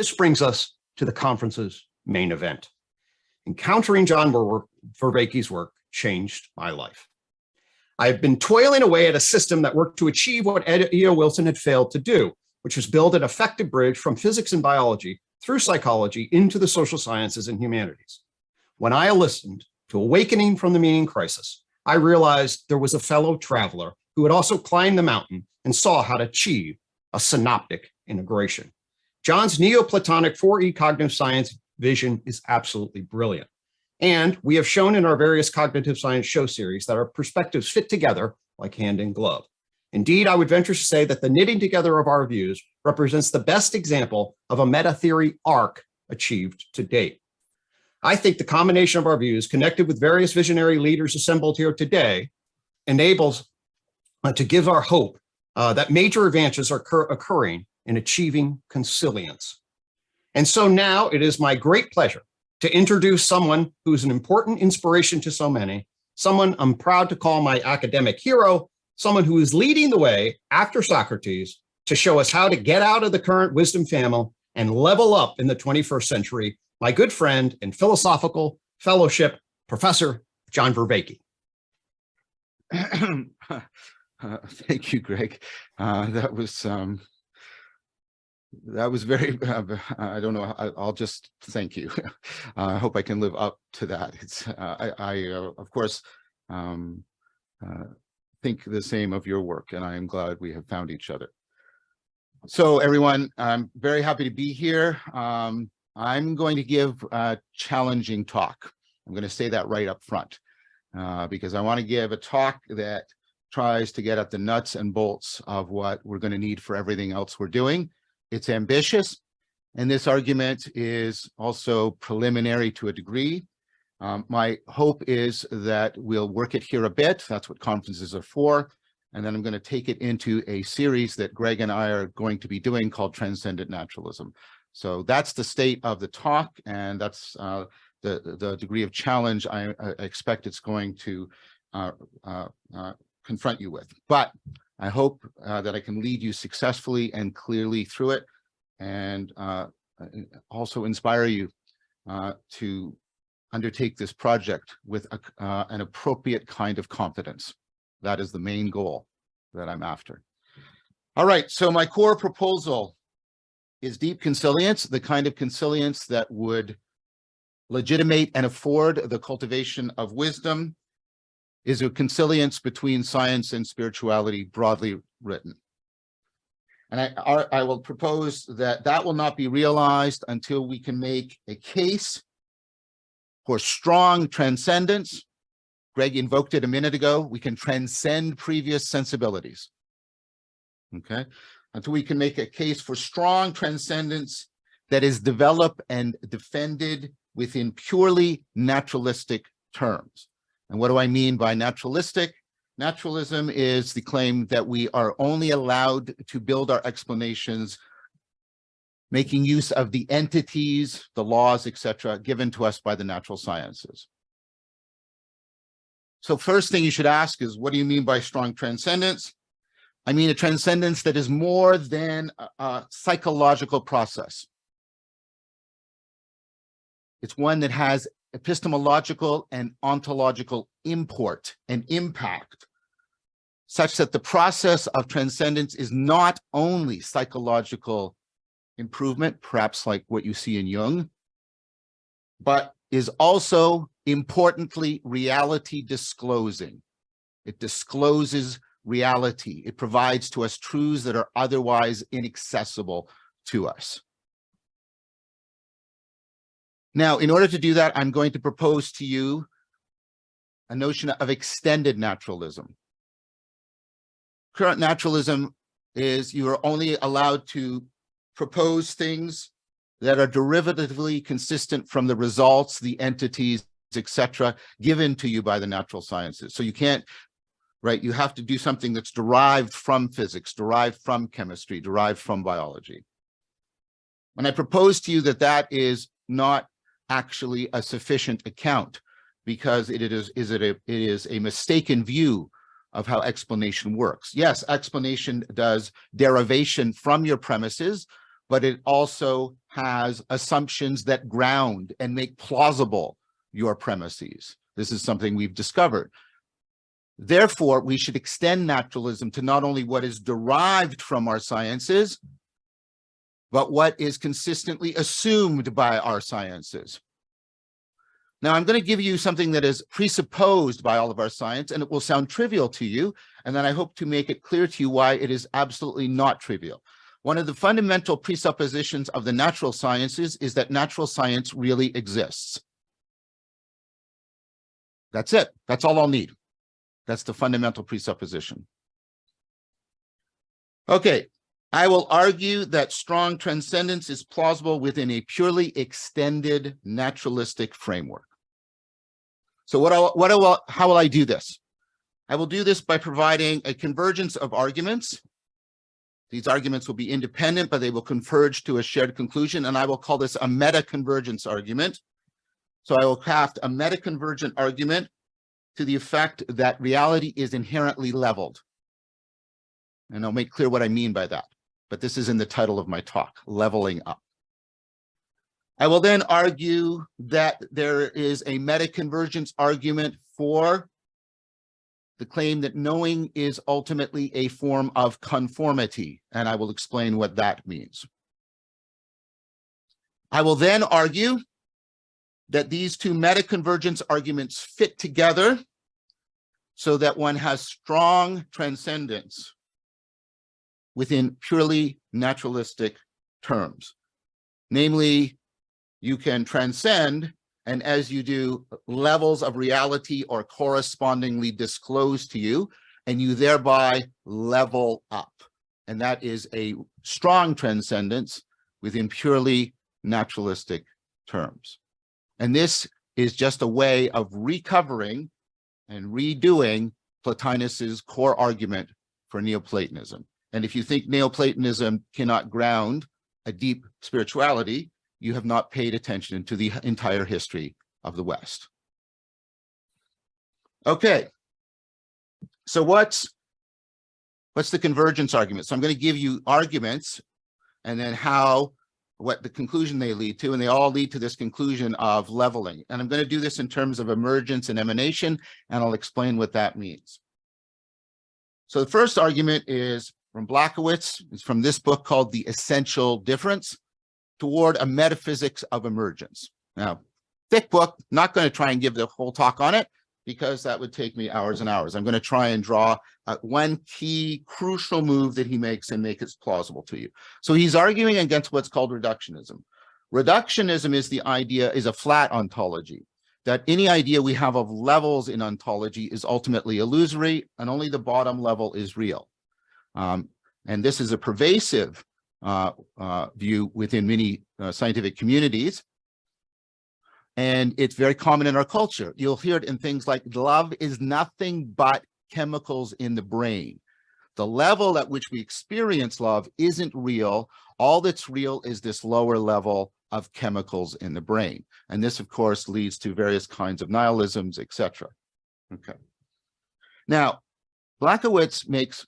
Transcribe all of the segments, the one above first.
This brings us to the conference's main event. Encountering John Vervaeke's work changed my life. I've been toiling away at a system that worked to achieve what E.O. Wilson had failed to do, which was build an effective bridge from physics and biology through psychology into the social sciences and humanities. When I listened to Awakening from the Meaning Crisis, I realized there was a fellow traveler who had also climbed the mountain and saw how to achieve a synoptic integration. John's Neoplatonic 4E cognitive science vision is absolutely brilliant. And we have shown in our various cognitive science show series that our perspectives fit together like hand in glove. Indeed, I would venture to say that the knitting together of our views represents the best example of a meta-theory arc achieved to date. I think the combination of our views connected with various visionary leaders assembled here today enables to give our hope that major advances are occurring in achieving consilience. And so now it is my great pleasure to introduce someone who is an important inspiration to so many, someone I'm proud to call my academic hero, someone who is leading the way after Socrates to show us how to get out of the current wisdom famine and level up in the 21st century, my good friend and philosophical fellowship, Professor John Vervaeke. Thank you, Greg. That was very, I don't know, I'll just thank you. I hope I can live up to that. It's, of course, think the same of your work, and I am glad we have found each other. So everyone, I'm very happy to be here. I'm going to give a challenging talk. I'm going to say that right up front, because I want to give a talk that tries to get at the nuts and bolts of what we're going to need for everything else we're doing. It's ambitious, and this argument is also preliminary to a degree. My hope is that we'll work it here a bit. That's what conferences are for. And then I'm going to take it into a series that Greg and I are going to be doing called Transcendent Naturalism. So that's the state of the talk, and that's the degree of challenge I expect it's going to confront you with. But I hope that I can lead you successfully and clearly through it, and also inspire you to undertake this project with an appropriate kind of confidence. That is the main goal that I'm after. All right, so my core proposal is deep consilience, the kind of consilience that would legitimate and afford the cultivation of wisdom, is a consilience between science and spirituality, broadly written. And I will propose that that will not be realized until we can make a case for strong transcendence. Greg invoked it a minute ago. We can transcend previous sensibilities. Okay, until we can make a case for strong transcendence that is developed and defended within purely naturalistic terms. And what do I mean by naturalistic? Naturalism is the claim that we are only allowed to build our explanations making use of the entities, the laws, etc., given to us by the natural sciences. So first thing you should ask is, what do you mean by strong transcendence? I mean a transcendence that is more than a psychological process. It's one that has epistemological and ontological import and impact, such that the process of transcendence is not only psychological improvement, perhaps like what you see in Jung, but is also importantly reality disclosing. It discloses reality. It provides to us truths that are otherwise inaccessible to us. Now, in order to do that, I'm going to propose to you a notion of extended naturalism. Current naturalism is you are only allowed to propose things that are derivatively consistent from the results, the entities, etc., given to you by the natural sciences. So you can't, right? You have to do something that's derived from physics, derived from chemistry, derived from biology. And I propose to you that that is not actually a sufficient account, because it is a mistaken view of how explanation works. Yes, explanation does derivation from your premises, but it also has assumptions that ground and make plausible your premises. This is something we've discovered. Therefore, we should extend naturalism to not only what is derived from our sciences, but what is consistently assumed by our sciences. Now, I'm going to give you something that is presupposed by all of our science, and it will sound trivial to you, and then I hope to make it clear to you why it is absolutely not trivial. One of the fundamental presuppositions of the natural sciences is that natural science really exists. That's it. That's all I'll need. That's the fundamental presupposition. Okay, I will argue that strong transcendence is plausible within a purely extended naturalistic framework. So how will I do this? I will do this by providing a convergence of arguments. These arguments will be independent, but they will converge to a shared conclusion, and I will call this a meta-convergence argument. So I will craft a meta-convergent argument to the effect that reality is inherently leveled. And I'll make clear what I mean by that, but this is in the title of my talk, Leveling Up. I will then argue that there is a meta-convergence argument for the claim that knowing is ultimately a form of conformity, and I will explain what that means. I will then argue that these two meta-convergence arguments fit together so that one has strong transcendence within purely naturalistic terms. Namely, you can transcend, and as you do, levels of reality are correspondingly disclosed to you, and you thereby level up. And that is a strong transcendence within purely naturalistic terms. And this is just a way of recovering and redoing Plotinus's core argument for Neoplatonism. And if you think Neoplatonism cannot ground a deep spirituality, you have not paid attention to the entire history of the West. Okay, so what's the convergence argument? So I'm going to give you arguments and then what the conclusion they lead to, and they all lead to this conclusion of leveling. And I'm going to do this in terms of emergence and emanation, and I'll explain what that means. So the first argument is from Blackowitz. It's from this book called The Essential Difference Toward a Metaphysics of Emergence. Now, thick book, not going to try and give the whole talk on it because that would take me hours and hours. I'm going to try and draw one key crucial move that he makes and make it plausible to you. So he's arguing against what's called reductionism. Reductionism is a flat ontology, that any idea we have of levels in ontology is ultimately illusory, and only the bottom level is real. And this is a pervasive view within many scientific communities. And it's very common in our culture. You'll hear it in things like love is nothing but chemicals in the brain. The level at which we experience love isn't real. All that's real is this lower level of chemicals in the brain. And this, of course, leads to various kinds of nihilisms, etc. Okay. Now, Blackowitz makes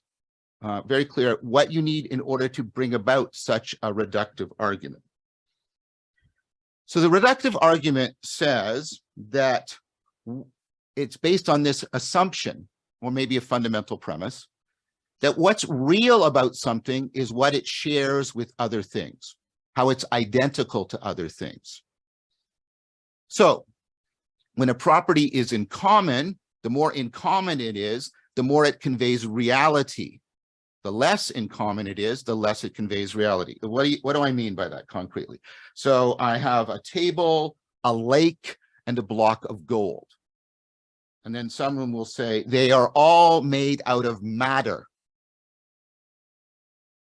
very clear what you need in order to bring about such a reductive argument. So the reductive argument says that it's based on this assumption, or maybe a fundamental premise, that what's real about something is what it shares with other things, how it's identical to other things. So when a property is in common, the more in common it is, the more it conveys reality. The less in common it is, the less it conveys reality. What do I mean by that concretely? So I have a table, a lake, and a block of gold. And then someone will say, they are all made out of matter.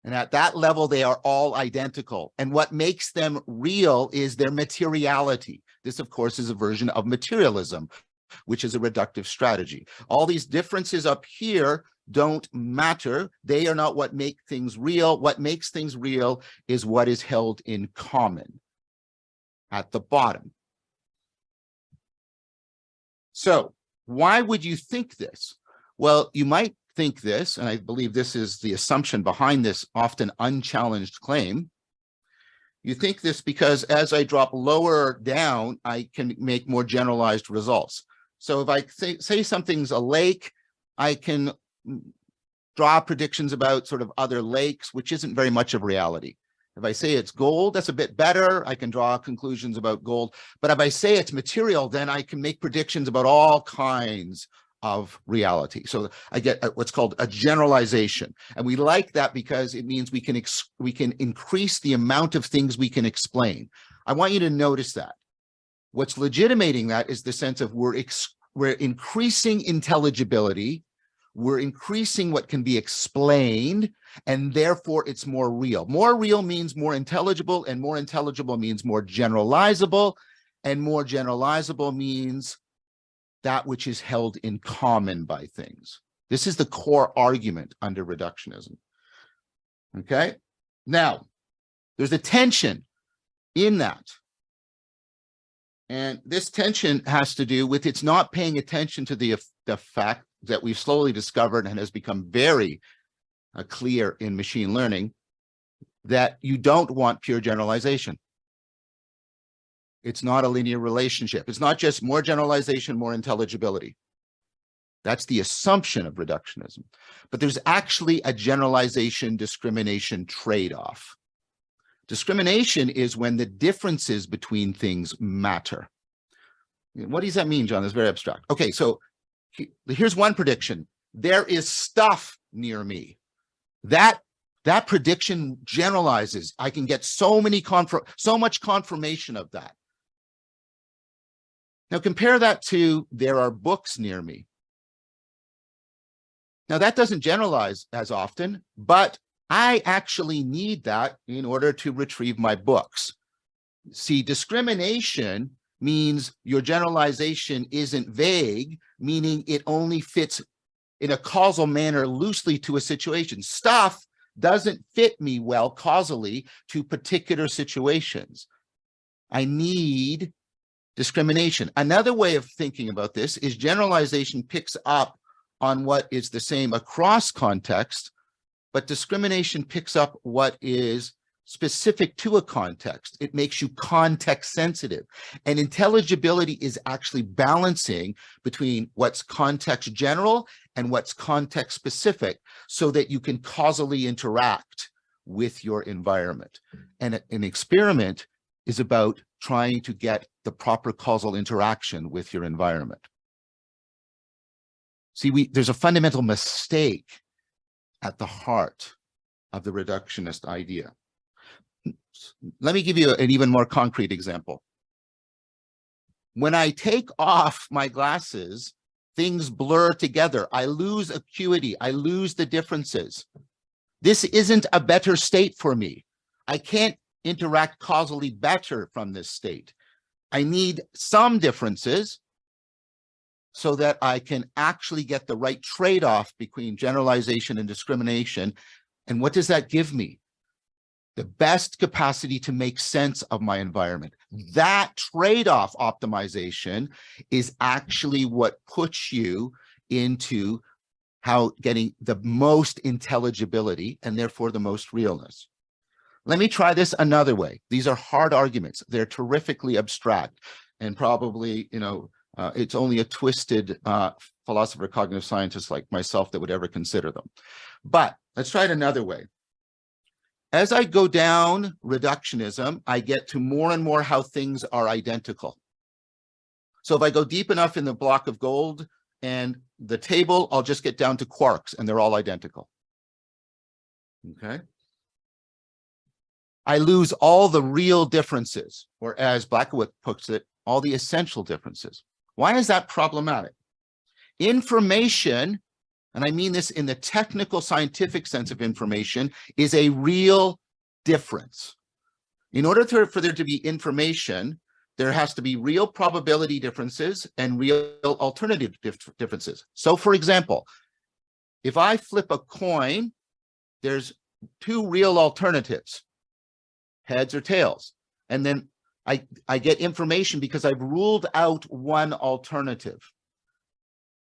And at that level, they are all identical. And what makes them real is their materiality. This, of course, is a version of materialism, which is a reductive strategy. All these differences up here don't matter. They are not what make things real. What makes things real is what is held in common at the bottom. So why would you think this? Well, you might think this, and I believe this is the assumption behind this often unchallenged claim, You think this because as I drop lower down, I can make more generalized results. So if I say something's a lake, I can draw predictions about sort of other lakes, which isn't very much of reality. If I say it's gold, that's a bit better. I can draw conclusions about gold. But if I say it's material, then I can make predictions about all kinds of reality. So I get what's called a generalization. And we like that because it means we can increase the amount of things we can explain. I want you to notice that. What's legitimating that is the sense of we're increasing intelligibility, we're increasing what can be explained, and therefore it's more real. More real means more intelligible, and more intelligible means more generalizable, and more generalizable means that which is held in common by things. This is the core argument under reductionism. Okay? Now, there's a tension in that. And this tension has to do with it's not paying attention to the fact that we've slowly discovered and has become very clear in machine learning that you don't want pure generalization. It's not a linear relationship. It's not just more generalization, more intelligibility. That's the assumption of reductionism. But there's actually a generalization discrimination trade-off. Discrimination is when the differences between things matter. What does that mean, John? That's very abstract. Okay, so here's one prediction. There is stuff near me. That prediction generalizes. I can get so much confirmation of that. Now compare that to there are books near me. Now that doesn't generalize as often, but I actually need that in order to retrieve my books. See, discrimination means your generalization isn't vague, meaning it only fits in a causal manner loosely to a situation. Stuff doesn't fit me well causally to particular situations. I need discrimination. Another way of thinking about this is generalization picks up on what is the same across context, but discrimination picks up what is specific to a context. It makes you context sensitive. And intelligibility is actually balancing between what's context general and what's context specific so that you can causally interact with your environment. And an experiment is about trying to get the proper causal interaction with your environment. See, there's a fundamental mistake at the heart of the reductionist idea. Let me give you an even more concrete example. When I take off my glasses, things blur together. I lose acuity. I lose the differences. This isn't a better state for me. I can't interact causally better from this state. I need some differences so that I can actually get the right trade-off between generalization and discrimination. And what does that give me? The best capacity to make sense of my environment. That trade-off optimization is actually what puts you into how getting the most intelligibility and therefore the most realness. Let me try this another way. These are hard arguments. They're terrifically abstract and probably, it's only a twisted philosopher, cognitive scientist like myself that would ever consider them. But let's try it another way. As I go down reductionism, I get to more and more how things are identical. So if I go deep enough in the block of gold and the table, I'll just get down to quarks and they're all identical. Okay. I lose all the real differences, or as Blackwood puts it, all the essential differences. Why is that problematic? Information, and I mean this in the technical scientific sense of information, is a real difference. In order for there to be information, there has to be real probability differences and real alternative differences. So for example, if I flip a coin, there's two real alternatives, heads or tails. And then I get information because I've ruled out one alternative.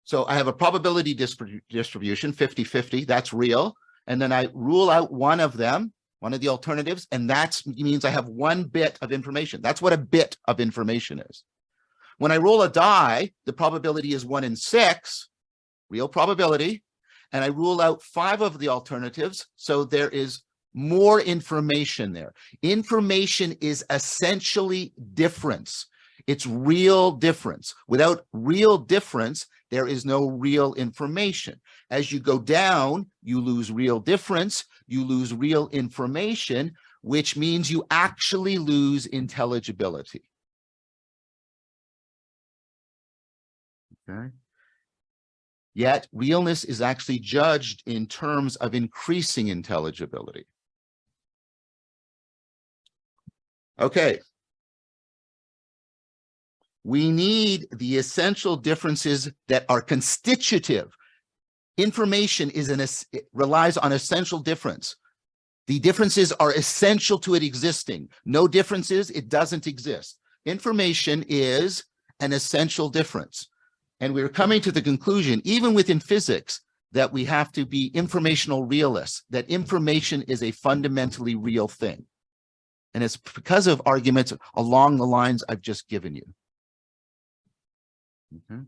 So I have a probability distribution, 50-50, that's real. And then I rule out one of them, one of the alternatives, and that means I have one bit of information. That's what a bit of information is. When I roll a die, the probability is 1 in 6, real probability, and I rule out 5 of the alternatives, so there is more information there. Information is essentially difference. It's real difference. Without real difference, there is no real information. As you go down, you lose real difference, you lose real information, which means you actually lose intelligibility. Okay. Yet realness is actually judged in terms of increasing intelligibility. Okay. We need the essential differences that are constitutive. Information relies on essential difference. The differences are essential to it existing. No differences, it doesn't exist. Information is an essential difference. And we're coming to the conclusion, even within physics, that we have to be informational realists, that information is a fundamentally real thing. And it's because of arguments along the lines I've just given you. Okay.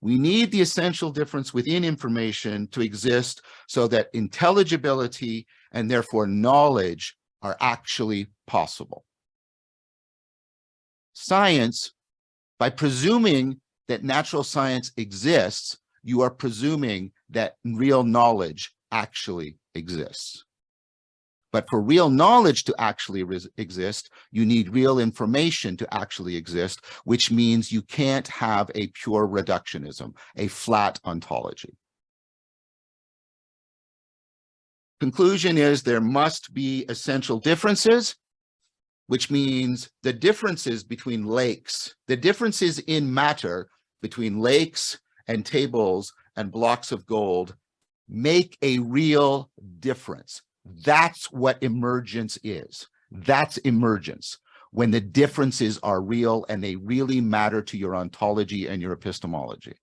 We need the essential difference within information to exist so that intelligibility and therefore knowledge are actually possible. Science, by presuming that natural science exists, you are presuming that real knowledge actually exists. But for real knowledge to actually exist, you need real information to actually exist, which means you can't have a pure reductionism, a flat ontology. Conclusion is there must be essential differences, which means the differences between lakes, the differences in matter between lakes and tables and blocks of gold make a real difference. That's what emergence is. That's emergence, when the differences are real and they really matter to your ontology and your epistemology.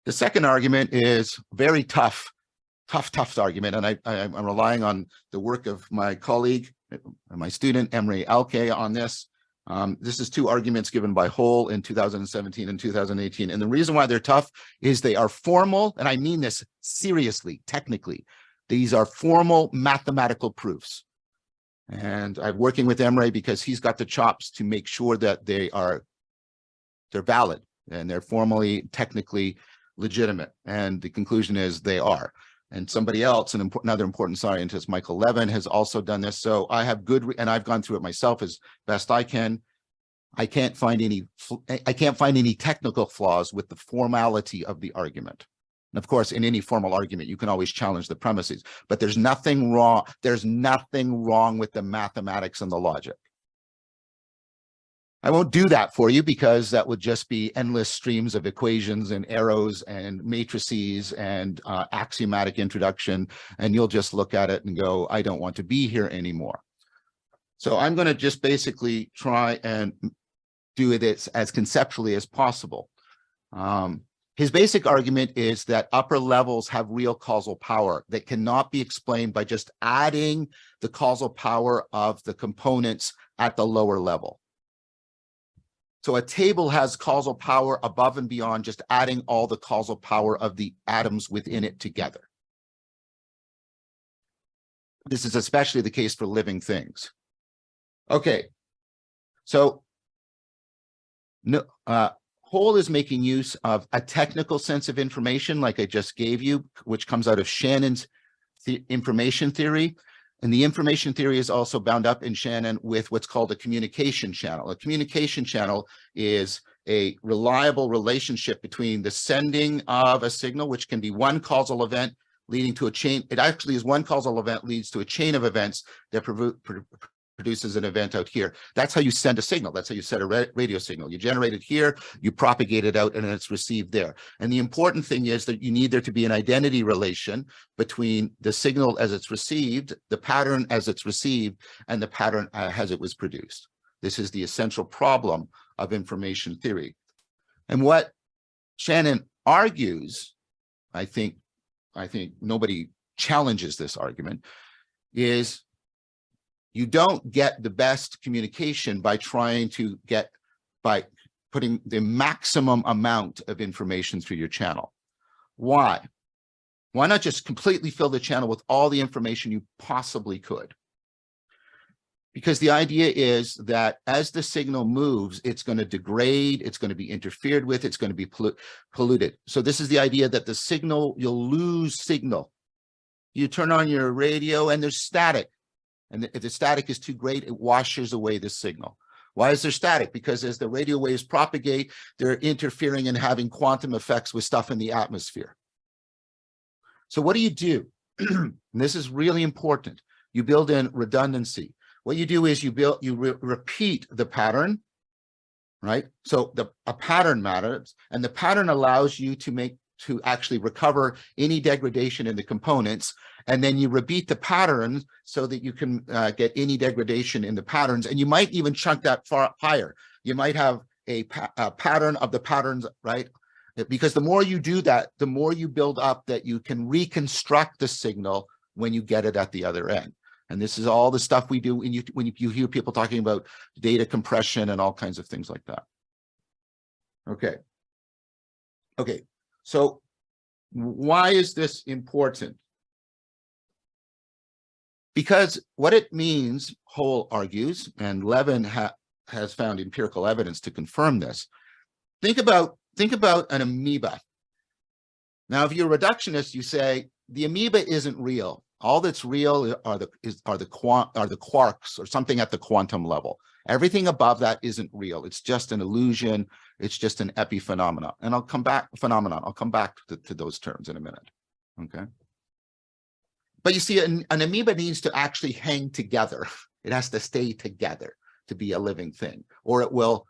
The second argument is very tough argument, and I'm relying on the work of my colleague, my student, Emre Alke, on this. This is 2 arguments given by Hole in 2017 and 2018. And the reason why they're tough is they are formal, and I mean this seriously, technically. These are formal mathematical proofs. And I'm working with Emre because he's got the chops to make sure that they're valid and they're formally, technically legitimate. And the conclusion is they are. And somebody else, another important scientist, Michael Levin, has also done this. So I have and I've gone through it myself as best I can. I can't find any technical flaws with the formality of the argument. And of course, in any formal argument, you can always challenge the premises, but there's nothing wrong. There's nothing wrong with the mathematics and the logic. I won't do that for you because that would just be endless streams of equations and arrows and matrices and axiomatic introduction. And you'll just look at it and go, I don't want to be here anymore. So I'm going to just basically try and do it as conceptually as possible. His basic argument is that upper levels have real causal power that cannot be explained by just adding the causal power of the components at the lower level. So a table has causal power above and beyond just adding all the causal power of the atoms within it together. This is especially the case for living things. Okay, so Hole is making use of a technical sense of information like I just gave you, which comes out of Shannon's information theory. And the information theory is also bound up in Shannon with what's called a communication channel. A communication channel is a reliable relationship between the sending of a signal, which can be one causal event leading to a chain. It actually is one causal event leads to a chain of events that produces an event out here. That's how you send a signal. That's how you set a radio signal. You generate it here, you propagate it out, and then it's received there. And the important thing is that you need there to be an identity relation between the signal as it's received, the pattern as it's received, and the pattern as it was produced. This is the essential problem of information theory. And what Shannon argues, I think nobody challenges this argument, is you don't get the best communication by putting the maximum amount of information through your channel. Why? Why not just completely fill the channel with all the information you possibly could? Because the idea is that as the signal moves, it's going to degrade, it's going to be interfered with, it's going to be polluted. So this is the idea that the signal, you'll lose signal. You turn on your radio and there's static. And if the static is too great, it washes away the signal. Why is there static? Because as the radio waves propagate, they're interfering and having quantum effects with stuff in the atmosphere. So what do? And this is really important. You build in redundancy. What you do is you repeat the pattern, right? So a pattern matters, and the pattern allows you to actually recover any degradation in the components, and then you repeat the pattern so that you can get any degradation in the patterns, and you might even chunk that far higher. You might have a pattern of the patterns, right? Because the more you do that, the more you build up that you can reconstruct the signal when you get it at the other end. And this is all the stuff we do when you hear people talking about data compression and all kinds of things like that. Okay. So why is this important? Because what it means, Hole argues, and Levin has found empirical evidence to confirm this. Think about an amoeba. Now, if you're a reductionist, you say the amoeba isn't real. All that's real are the quarks or something at the quantum level. Everything above that isn't real. It's just an illusion. It's just an epiphenomenon. And I'll come back to those terms in a minute. Okay. But you see, an amoeba needs to actually hang together. It has to stay together to be a living thing, or it will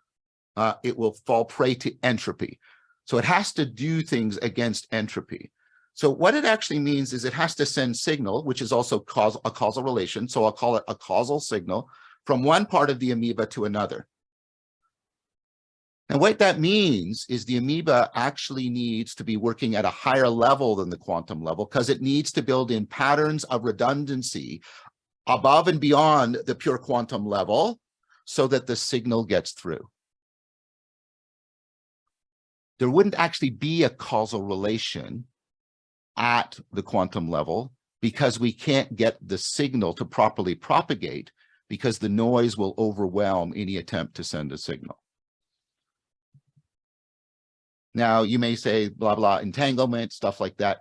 fall prey to entropy. So it has to do things against entropy. So what it actually means is it has to send signal, which is also a causal relation. So I'll call it a causal signal from one part of the amoeba to another. And what that means is the amoeba actually needs to be working at a higher level than the quantum level, because it needs to build in patterns of redundancy above and beyond the pure quantum level so that the signal gets through. There wouldn't actually be a causal relation at the quantum level because we can't get the signal to properly propagate, because the noise will overwhelm any attempt to send a signal. Now, you may say, blah, blah, entanglement, stuff like that.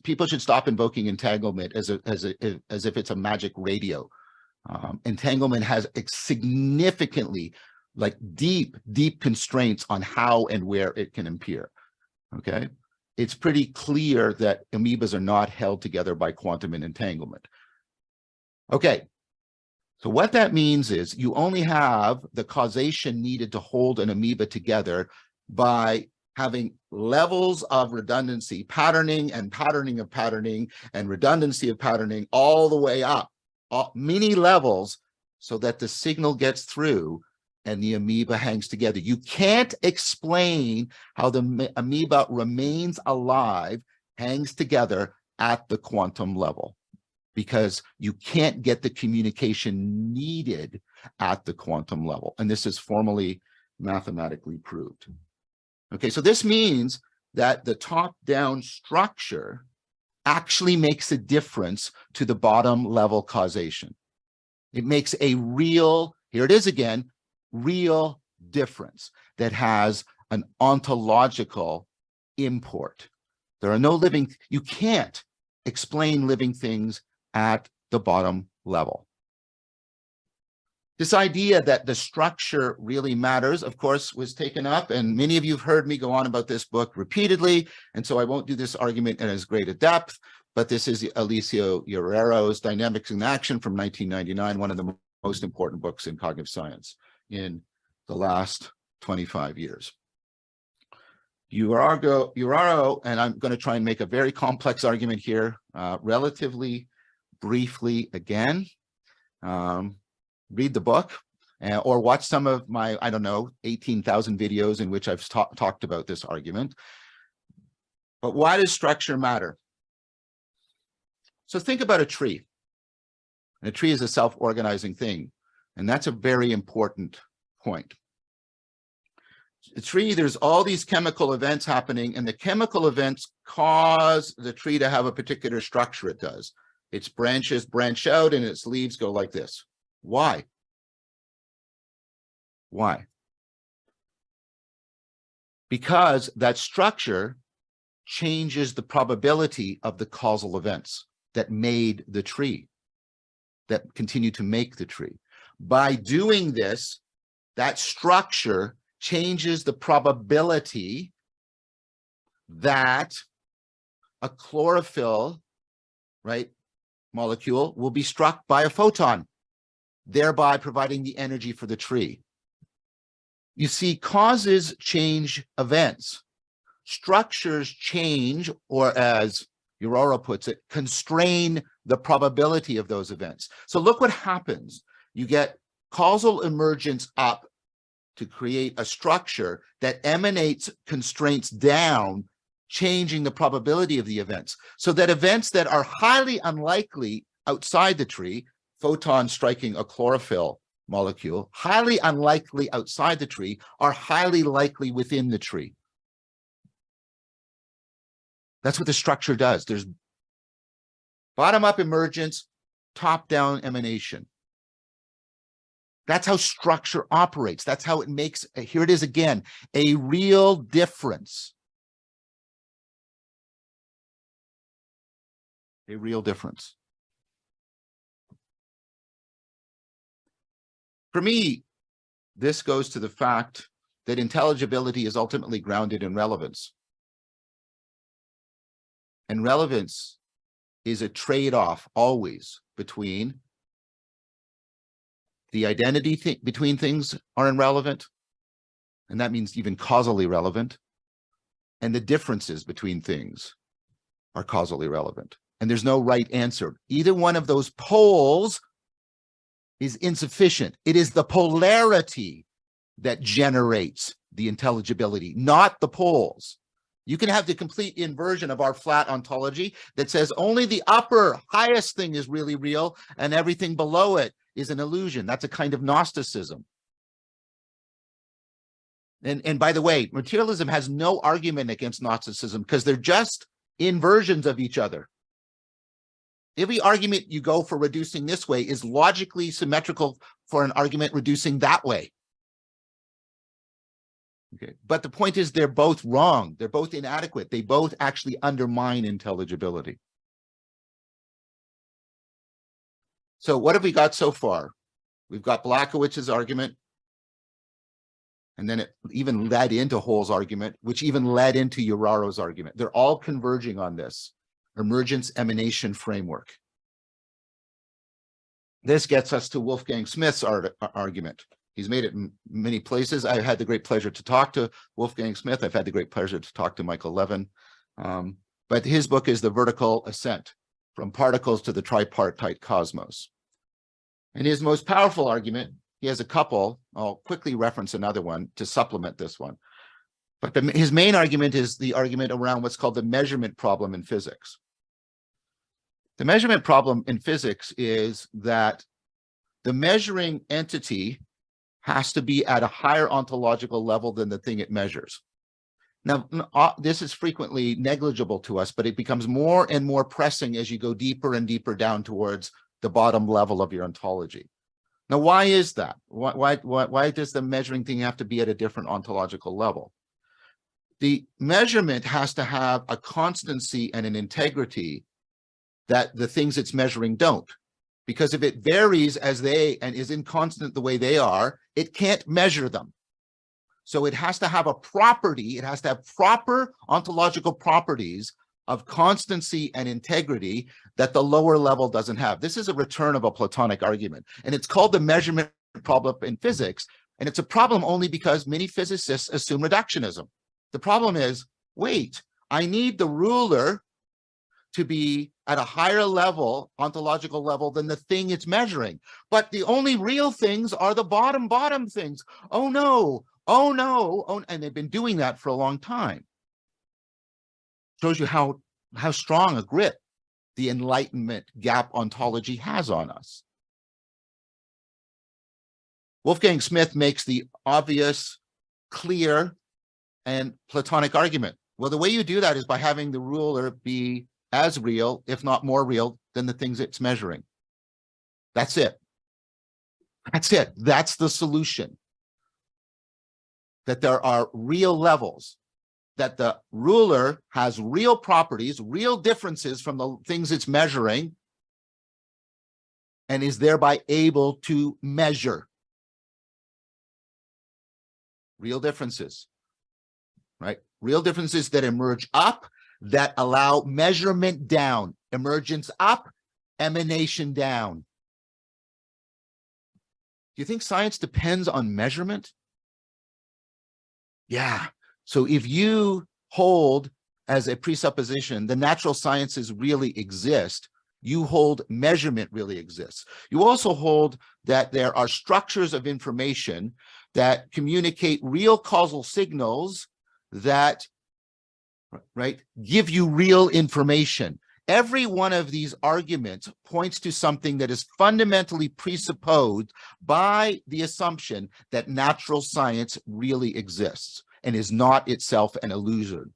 People should stop invoking entanglement as if it's a magic radio. Entanglement has significantly, like deep constraints on how and where it can appear, okay? It's pretty clear that amoebas are not held together by quantum entanglement. Okay, so what that means is you only have the causation needed to hold an amoeba together by having levels of redundancy, patterning and patterning of patterning and redundancy of patterning all the way up, many levels, so that the signal gets through and the amoeba hangs together. You can't explain how the amoeba remains alive, hangs together at the quantum level, because you can't get the communication needed at the quantum level. And this is formally mathematically proved. Okay, so this means that the top-down structure actually makes a difference to the bottom level causation. It makes a real, here it is again, real difference that has an ontological import. There are no living, you can't explain living things at the bottom level. This idea that the structure really matters, of course, was taken up, and many of you have heard me go on about this book repeatedly, and so I won't do this argument in as great a depth, but this is Alessio Guerrero's Dynamics in Action from 1999, one of the most important books in cognitive science in the last 25 years. Guerrero, and I'm going to try and make a very complex argument here, relatively briefly again. Read the book. or watch some of my, I don't know, 18,000 videos in which I've talked about this argument. But why does structure matter? So think about a tree. A tree is a self-organizing thing, and that's a very important point. A tree, there's all these chemical events happening, and the chemical events cause the tree to have a particular structure it does. Its branches branch out and its leaves go like this. Why? Why? Because that structure changes the probability of the causal events that made the tree, that continue to make the tree. By doing this, that structure changes the probability that a chlorophyll, right, molecule will be struck by a photon, thereby providing the energy for the tree. You see, causes change events. Structures change, or as Uraro puts it, constrain the probability of those events. So look what happens. You get causal emergence up to create a structure that emanates constraints down, changing the probability of the events, so that events that are highly unlikely outside the tree, photons striking a chlorophyll molecule, highly unlikely outside the tree, are highly likely within the tree. That's what the structure does. There's bottom-up emergence, top-down emanation. That's how structure operates. That's how it makes, here it is again, a real difference. A real difference. For me, this goes to the fact that intelligibility is ultimately grounded in relevance. And relevance is a trade-off always between the identity between things are irrelevant, and that means even causally relevant, and the differences between things are causally relevant. And there's no right answer. Either one of those poles is insufficient. It is the polarity that generates the intelligibility, not the poles. You can have the complete inversion of our flat ontology that says only the upper highest thing is really real and everything below it is an illusion. That's a kind of Gnosticism. And by the way, materialism has no argument against Gnosticism because they're just inversions of each other. Every argument you go for reducing this way is logically symmetrical for an argument reducing that way. Okay, but the point is they're both wrong. They're both inadequate. They both actually undermine intelligibility. So what have we got so far? We've got Blachowicz' argument, and then it even led into Hole's argument, which even led into Uraro's argument. They're all converging on this emergence emanation framework. This gets us to Wolfgang Smith's argument. He's made it in many places. I've had the great pleasure to talk to Wolfgang Smith. I've had the great pleasure to talk to Michael Levin. But his book is The Vertical Ascent, From Particles to the Tripartite Cosmos. And his most powerful argument, he has a couple, I'll quickly reference another one to supplement this one. But his main argument is the argument around what's called the measurement problem in physics. The measurement problem in physics is that the measuring entity has to be at a higher ontological level than the thing it measures. Now, this is frequently negligible to us, but it becomes more and more pressing as you go deeper and deeper down towards the bottom level of your ontology. Now, why is that? Why does the measuring thing have to be at a different ontological level? The measurement has to have a constancy and an integrity that the things it's measuring don't. Because if it varies as they and is inconstant the way they are, it can't measure them. So it has to have a property, it has to have proper ontological properties of constancy and integrity that the lower level doesn't have. This is a return of a Platonic argument, and it's called the measurement problem in physics. And it's a problem only because many physicists assume reductionism. The problem is, wait, I need the ruler to be at a higher level, ontological level, than the thing it's measuring. But the only real things are the bottom things. Oh no, oh no, oh, and they've been doing that for a long time. Shows you how strong a grip the Enlightenment gap ontology has on us. Wolfgang Smith makes the obvious, clear, and Platonic argument. Well, the way you do that is by having the ruler be as real, if not more real, than the things it's measuring. That's it. That's it. That's the solution. That there are real levels, that the ruler has real properties, real differences from the things it's measuring, and is thereby able to measure. Real differences, right? Real differences that emerge up, that allow measurement down, emergence up, emanation down. Do you think science depends on measurement? Yeah. So if you hold as a presupposition the natural sciences really exist, you hold measurement really exists. You also hold that there are structures of information that communicate real causal signals that, right, give you real information. Every one of these arguments points to something that is fundamentally presupposed by the assumption that natural science really exists and is not itself an illusion.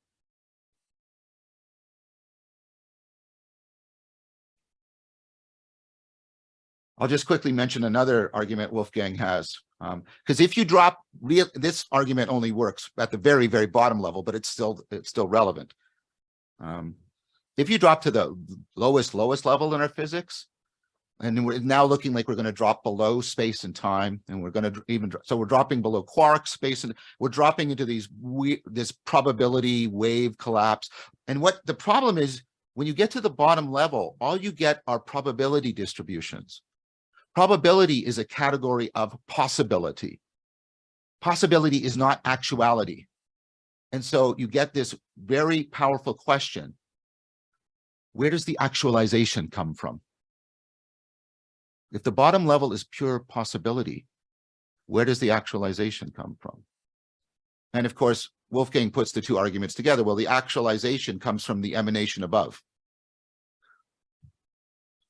I'll just quickly mention another argument Wolfgang has, because if you drop this argument only works at the very, very bottom level, but it's still relevant. If you drop to the lowest level in our physics, and we're now looking like we're going to drop below space and time, and we're going to so we're dropping below quark space, and we're dropping into this probability wave collapse. And what the problem is, when you get to the bottom level, all you get are probability distributions. Probability is a category of possibility. Possibility is not actuality. And so you get this very powerful question: where does the actualization come from? If the bottom level is pure possibility, where does the actualization come from? And of course, Wolfgang puts the two arguments together. Well, the actualization comes from the emanation above.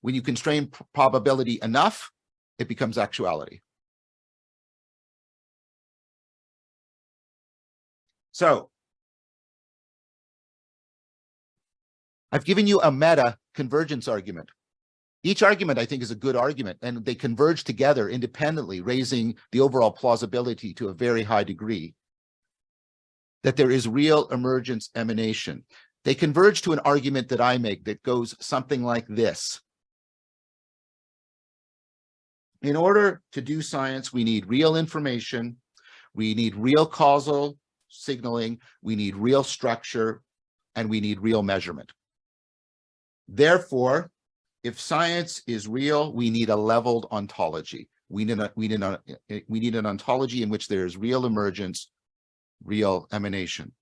When you constrain probability enough, it becomes actuality. So I've given you a meta convergence argument. Each argument, I think, is a good argument, and they converge together independently, raising the overall plausibility to a very high degree, that there is real emergence emanation. They converge to an argument that I make that goes something like this. In order to do science, we need real information, we need real causal signaling, we need real structure, and we need real measurement. Therefore, if science is real, we need a leveled ontology. We need an ontology in which there is real emergence, real emanation.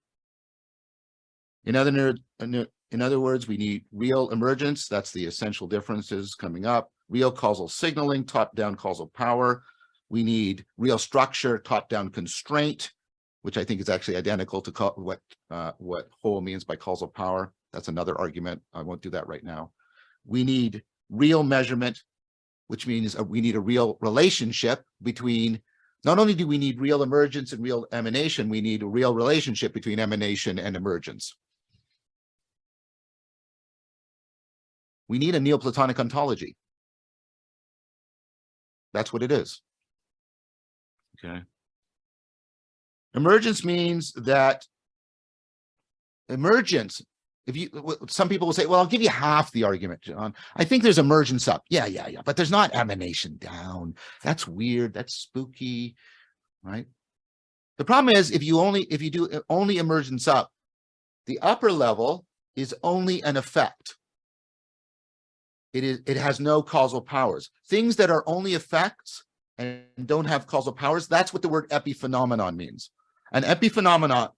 In other words, we need real emergence. That's the essential differences coming up. Real causal signaling, top-down causal power. We need real structure, top-down constraint, which I think is actually identical to what Hole means by causal power. That's another argument. I won't do that right now. We need real measurement, which means we need a real relationship between, not only do we need real emergence and real emanation, we need a real relationship between emanation and emergence. We need a Neoplatonic ontology. That's what it is. Okay. Emergence means that emergence, some people will say, well, I'll give you half the argument, John. I think there's emergence up. Yeah, but there's not emanation down. That's weird. That's spooky, right? The problem is, if you do only emergence up, the upper level is only an effect. It has no causal powers. Things that are only effects and don't have causal powers, that's what the word epiphenomenon means. An epiphenomenon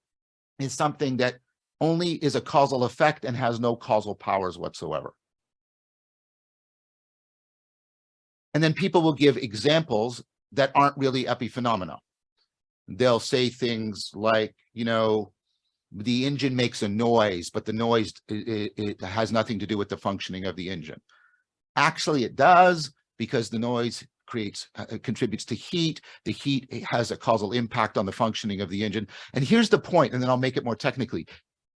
is something that only is a causal effect and has no causal powers whatsoever. And then people will give examples that aren't really epiphenomena. They'll say things like, you know, the engine makes a noise, but the noise, it has nothing to do with the functioning of the engine. Actually, it does, because the noise contributes to heat. The heat has a causal impact on the functioning of the engine. And here's the point, and then I'll make it more technically.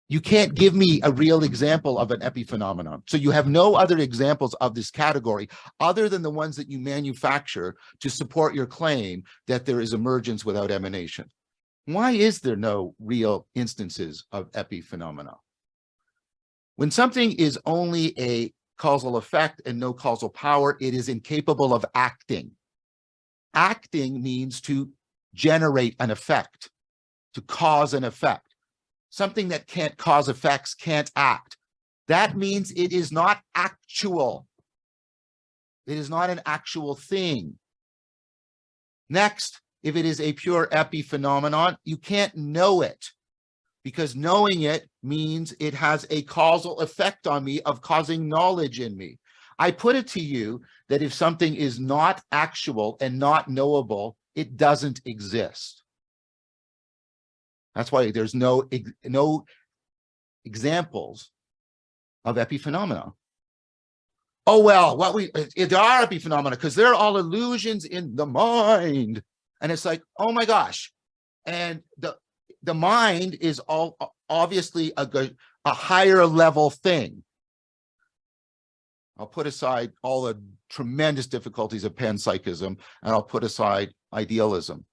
You can't give me a real example of an epiphenomenon. So you have no other examples of this category other than the ones that you manufacture to support your claim that there is emergence without emanation. Why is there no real instances of epiphenomena? When something is only a causal effect and no causal power, it is incapable of acting. Acting means to generate an effect, to cause an effect. Something that can't cause effects can't act. That means it is not actual. It is not an actual thing. Next, if it is a pure epiphenomenon, you can't know it, because knowing it means it has a causal effect on me of causing knowledge in me. I put it to you that if something is not actual and not knowable, it doesn't exist. That's why there's no examples of epiphenomena. Oh, well, there are epiphenomena because they're all illusions in the mind. And it's like, oh my gosh. And the mind is all obviously a higher level thing. I'll put aside all the tremendous difficulties of panpsychism, and I'll put aside idealism.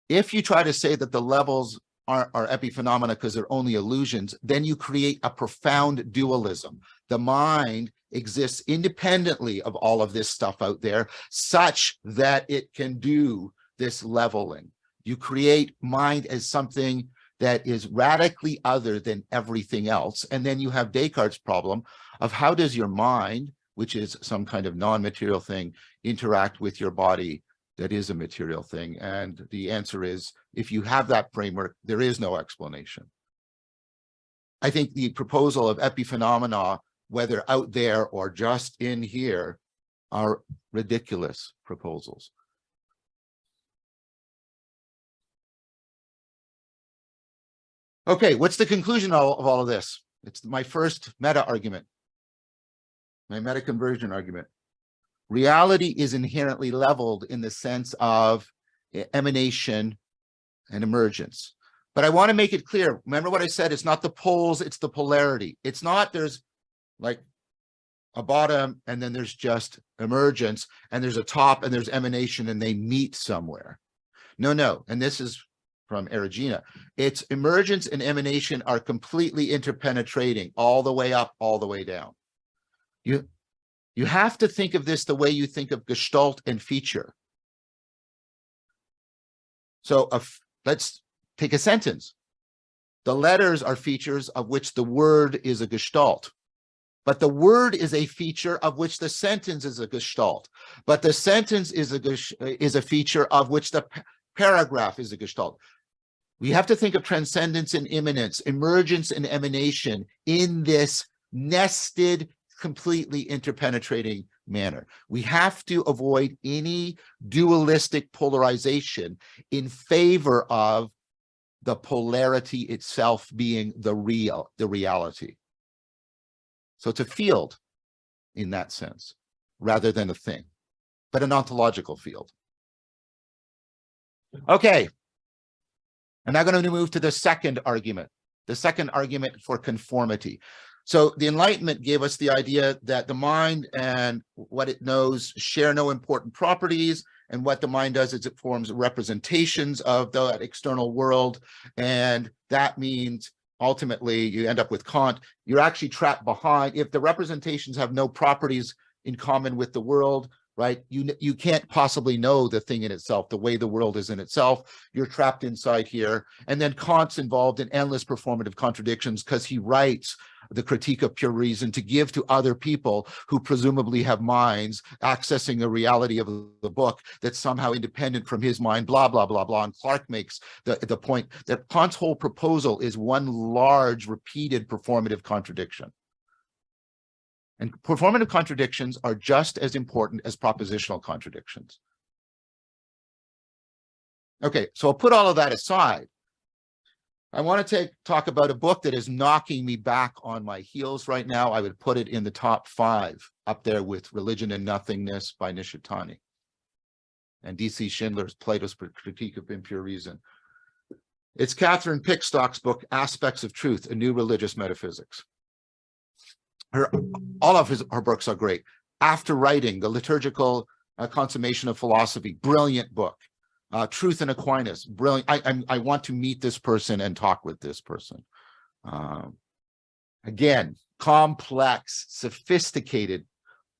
If you try to say that the levels are epiphenomena because they're only illusions, then you create a profound dualism. The mind exists independently of all of this stuff out there, such that it can do this leveling. You create mind as something that is radically other than everything else. And then you have Descartes' problem of how does your mind, which is some kind of non-material thing, interact with your body that is a material thing? And the answer is, if you have that framework, there is no explanation. I think the proposal of epiphenomena, whether out there or just in here, are ridiculous proposals. Okay, what's the conclusion of all of this? It's my first meta argument, my meta conversion argument. Reality is inherently leveled in the sense of emanation and emergence. But I want to make it clear. Remember what I said, it's not the poles, it's the polarity. It's not there's like a bottom and then there's just emergence and there's a top and there's emanation and they meet somewhere. No. And this is from Erigena. It's emergence and emanation are completely interpenetrating all the way up, all the way down. You have to think of this the way you think of gestalt and feature. So let's take a sentence. The letters are features of which the word is a gestalt, but the word is a feature of which the sentence is a gestalt, but the sentence is a feature of which the paragraph is a gestalt. We have to think of transcendence and immanence, emergence and emanation in this nested, completely interpenetrating manner. We have to avoid any dualistic polarization in favor of the polarity itself being the reality. So it's a field in that sense, rather than a thing, but an ontological field. Okay. I'm now going to move to the second argument for conformity. So the Enlightenment gave us the idea that the mind and what it knows share no important properties, and what the mind does is it forms representations of the external world, and that means ultimately you end up with Kant. You're actually trapped behind, if the representations have no properties in common with the world, right? You can't possibly know the thing in itself, the way the world is in itself. You're trapped inside here. And then Kant's involved in endless performative contradictions because he writes the Critique of Pure Reason to give to other people who presumably have minds accessing the reality of the book that's somehow independent from his mind, blah, blah, blah, blah. And Clark makes the point that Kant's whole proposal is one large repeated performative contradiction. And performative contradictions are just as important as propositional contradictions. Okay, so I'll put all of that aside. I want to talk about a book that is knocking me back on my heels right now. I would put it in the top 5, up there with Religion and Nothingness by Nishitani, and D.C. Schindler's Plato's Critique of Impure Reason. It's Catherine Pickstock's book, Aspects of Truth, A New Religious Metaphysics. All of her books are great. After Writing, The Liturgical Consummation of Philosophy, brilliant book. Truth and Aquinas, brilliant. I want to meet this person and talk with this person. Again, complex, sophisticated,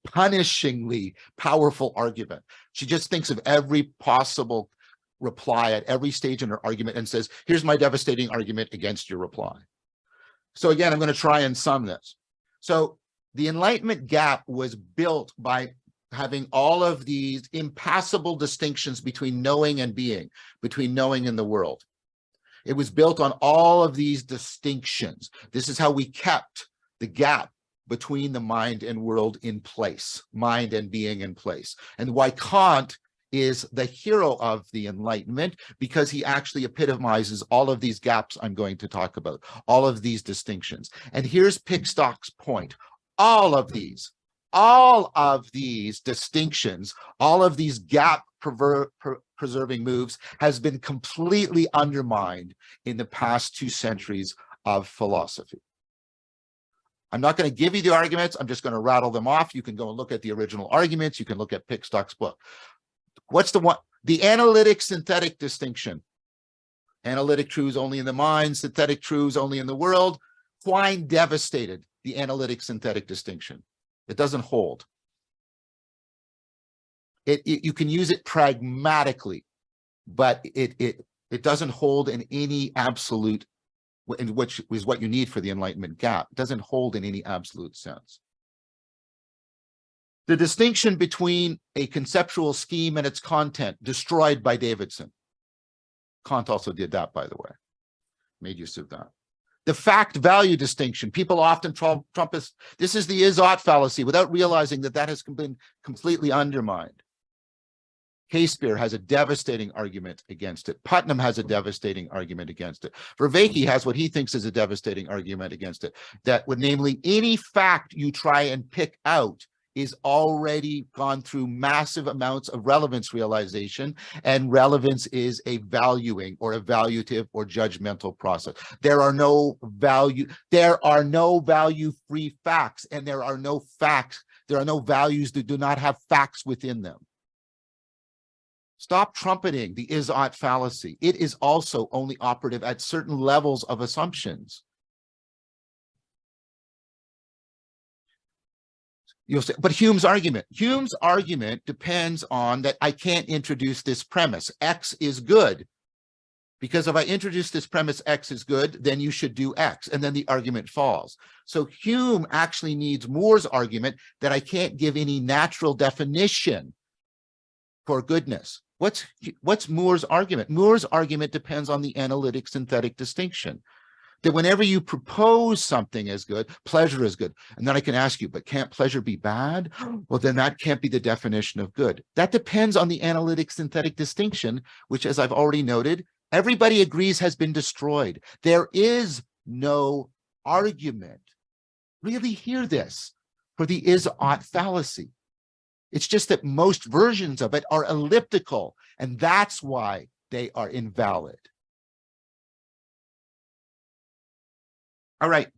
punishingly powerful argument. She just thinks of every possible reply at every stage in her argument and says, here's my devastating argument against your reply. So again, I'm going to try and sum this. So the Enlightenment gap was built by having all of these impassable distinctions between knowing and being, between knowing and the world. It was built on all of these distinctions. This is how we kept the gap between the mind and world in place, mind and being in place. And why Kant is the hero of the Enlightenment, because he actually epitomizes all of these gaps I'm going to talk about, all of these distinctions. And here's Pickstock's point. All of these distinctions, all of these gap preserving moves has been completely undermined in the past 2 centuries of philosophy. I'm not going to give you the arguments. I'm just going to rattle them off. You can go and look at the original arguments. You can look at Pickstock's book. What's the one? The analytic synthetic distinction. Analytic truths only in the mind, synthetic truths only in the world. Quine devastated the analytic synthetic distinction. It doesn't hold. You can use it pragmatically, but it doesn't hold in any absolute, which is what you need for the Enlightenment gap. It doesn't hold in any absolute sense. The distinction between a conceptual scheme and its content, destroyed by Davidson. Kant also did that, by the way, made use of that. The fact-value distinction. People often trumpet, this is the is-ought fallacy, without realizing that that has been completely undermined. Casebeer has a devastating argument against it. Putnam has a devastating argument against it. Vervaeke has what he thinks is a devastating argument against it, that would namely any fact you try and pick out is already gone through massive amounts of relevance realization, and relevance is a valuing or evaluative or judgmental process. There are no value-free facts, and there are no values that do not have facts within them. Stop trumpeting the is-ought fallacy. It is also only operative at certain levels of assumptions. You'll say, but Hume's argument depends on that I can't introduce this premise, X is good. Because if I introduce this premise, X is good, then you should do X, and then the argument falls. So Hume actually needs Moore's argument that I can't give any natural definition for goodness. What's Moore's argument? Moore's argument depends on the analytic synthetic distinction. That whenever you propose something as good, pleasure is good. And then I can ask you, but can't pleasure be bad? Well, then that can't be the definition of good. That depends on the analytic synthetic distinction, which, as I've already noted, everybody agrees has been destroyed. There is no argument. Really hear this for the is-ought fallacy. It's just that most versions of it are elliptical, and that's why they are invalid. All right.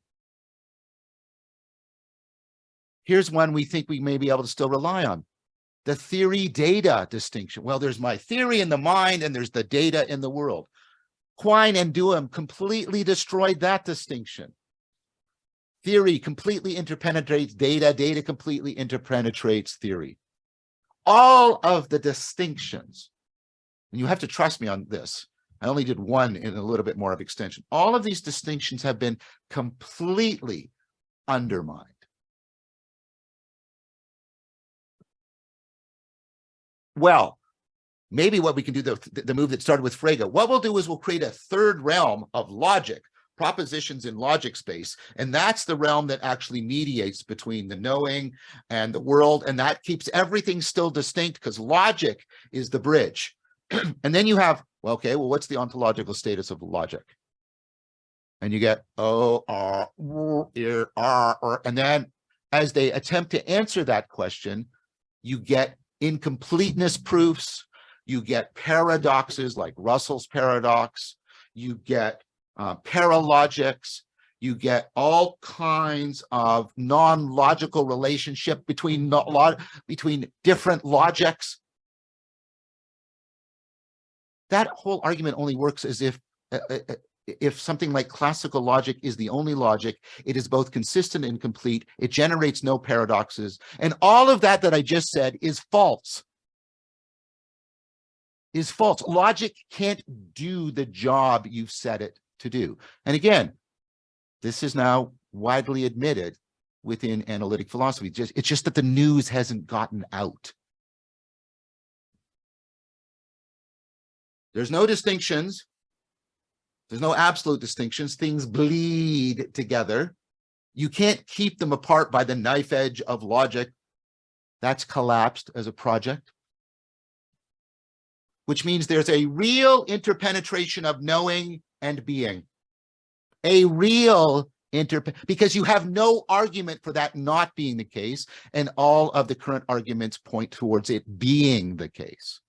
Here's one we think we may be able to still rely on. The theory-data distinction. Well, there's my theory in the mind, and there's the data in the world. Quine and Duhem completely destroyed that distinction. Theory completely interpenetrates data, data completely interpenetrates theory. All of the distinctions, and you have to trust me on this, I only did one in a little bit more of extension. All of these distinctions have been completely undermined. Well, maybe what we can do, the move that started with Frege, what we'll do is we'll create a third realm of logic, propositions in logic space. And that's the realm that actually mediates between the knowing and the world. And that keeps everything still distinct because logic is the bridge. And then you have, well, okay, well, what's the ontological status of logic? And you get, and then as they attempt to answer that question, you get incompleteness proofs, you get paradoxes like Russell's paradox, you get paralogics, you get all kinds of non-logical relationship between different logics. That whole argument only works as if something like classical logic is the only logic, it is both consistent and complete, it generates no paradoxes, and all of that I just said is false. Is false. Logic can't do the job you've set it to do. And again, this is now widely admitted within analytic philosophy. It's just that the news hasn't gotten out. There's no distinctions. There's no absolute distinctions. Things bleed together. You can't keep them apart by the knife edge of logic. That's collapsed as a project. Which means there's a real interpenetration of knowing and being. A real because you have no argument for that not being the case, and all of the current arguments point towards it being the case.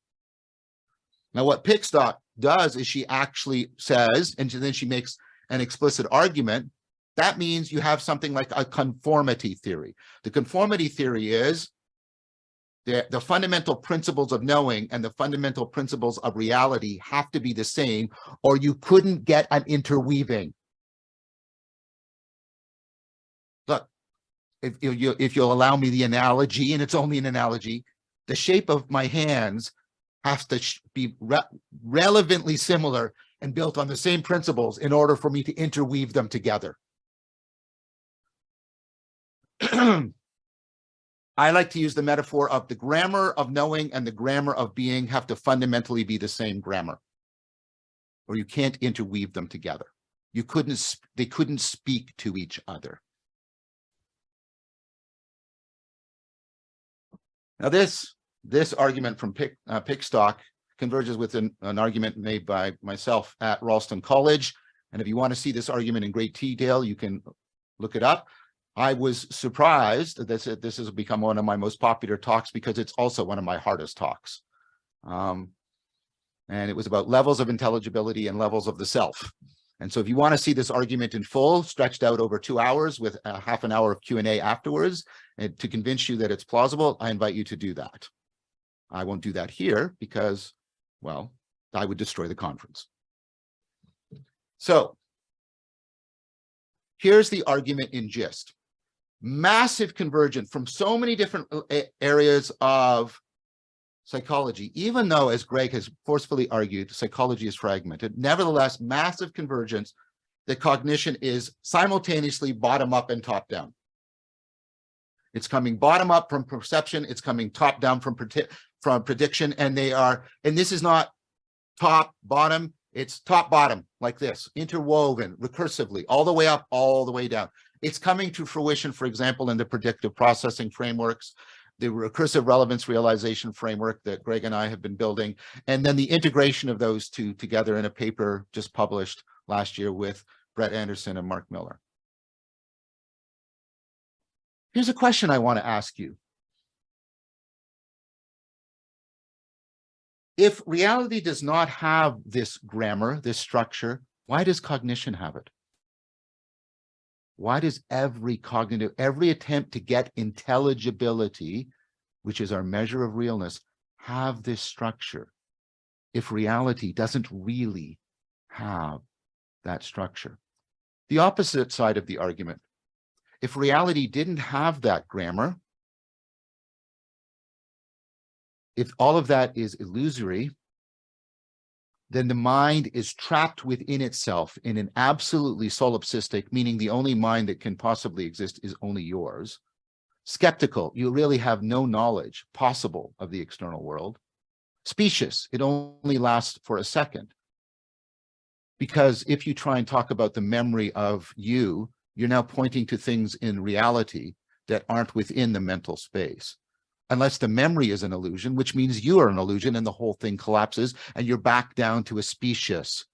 Now, what Pickstock does is she actually says, and then she makes an explicit argument, that means you have something like a conformity theory. The conformity theory is the fundamental principles of knowing and the fundamental principles of reality have to be the same, or you couldn't get an interweaving. Look, if you'll allow me the analogy, and it's only an analogy, the shape of my hands has to be relevantly similar and built on the same principles in order for me to interweave them together. I like to use the metaphor of the grammar of knowing and the grammar of being have to fundamentally be the same grammar, or you can't interweave them together. They couldn't speak to each other. Now this argument from Pickstock converges with an argument made by myself at Ralston College. And if you want to see this argument in great detail, you can look it up. I was surprised that this has become one of my most popular talks because it's also one of my hardest talks. And it was about levels of intelligibility and levels of the self. And so if you want to see this argument in full, stretched out over 2 hours with a half an hour of Q&A afterwards, and to convince you that it's plausible, I invite you to do that. I won't do that here because, well, I would destroy the conference. So here's the argument in gist. Massive convergence from so many different areas of psychology, even though, as Greg has forcefully argued, psychology is fragmented, nevertheless, massive convergence that cognition is simultaneously bottom up and top down. It's coming bottom up from perception, it's coming top down from prediction, and this is not top bottom, it's top bottom like this, interwoven recursively, all the way up, all the way down. It's coming to fruition, for example, in the predictive processing frameworks, the recursive relevance realization framework that Greg and I have been building, and then the integration of those two together in a paper just published last year with Brett Anderson and Mark Miller. Here's a question I want to ask you. If reality does not have this grammar, this structure, why does cognition have it? Why does every attempt to get intelligibility, which is our measure of realness, have this structure if reality doesn't really have that structure? The opposite side of the argument, if reality didn't have that grammar, if all of that is illusory, then the mind is trapped within itself in an absolutely solipsistic, meaning the only mind that can possibly exist is only yours. Skeptical, you really have no knowledge possible of the external world. Specious, it only lasts for a second. Because if you try and talk about the memory of you, you're now pointing to things in reality that aren't within the mental space. Unless the memory is an illusion, which means you are an illusion and the whole thing collapses and you're back down to a species.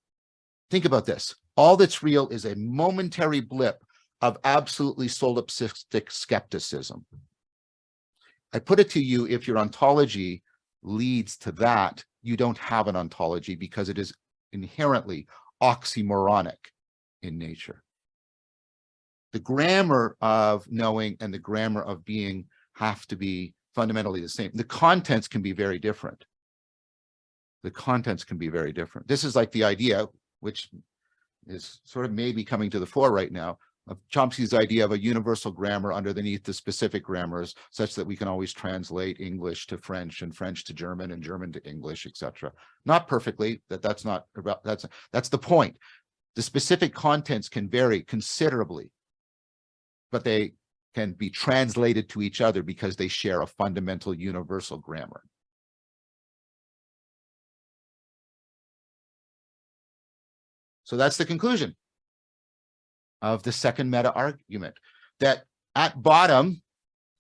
Think about this. All that's real is a momentary blip of absolutely solipsistic skepticism. I put it to you, if your ontology leads to that, you don't have an ontology because it is inherently oxymoronic in nature. The grammar of knowing and the grammar of being have to be fundamentally the same. The contents can be very different. The contents can be very different. This is like the idea, which is sort of maybe coming to the fore right now, of Chomsky's idea of a universal grammar underneath the specific grammars, such that we can always translate English to French and French to German and German to English, etc. Not perfectly, that's the point. The specific contents can vary considerably, but they can be translated to each other because they share a fundamental universal grammar. So that's the conclusion of the second meta argument, that at bottom,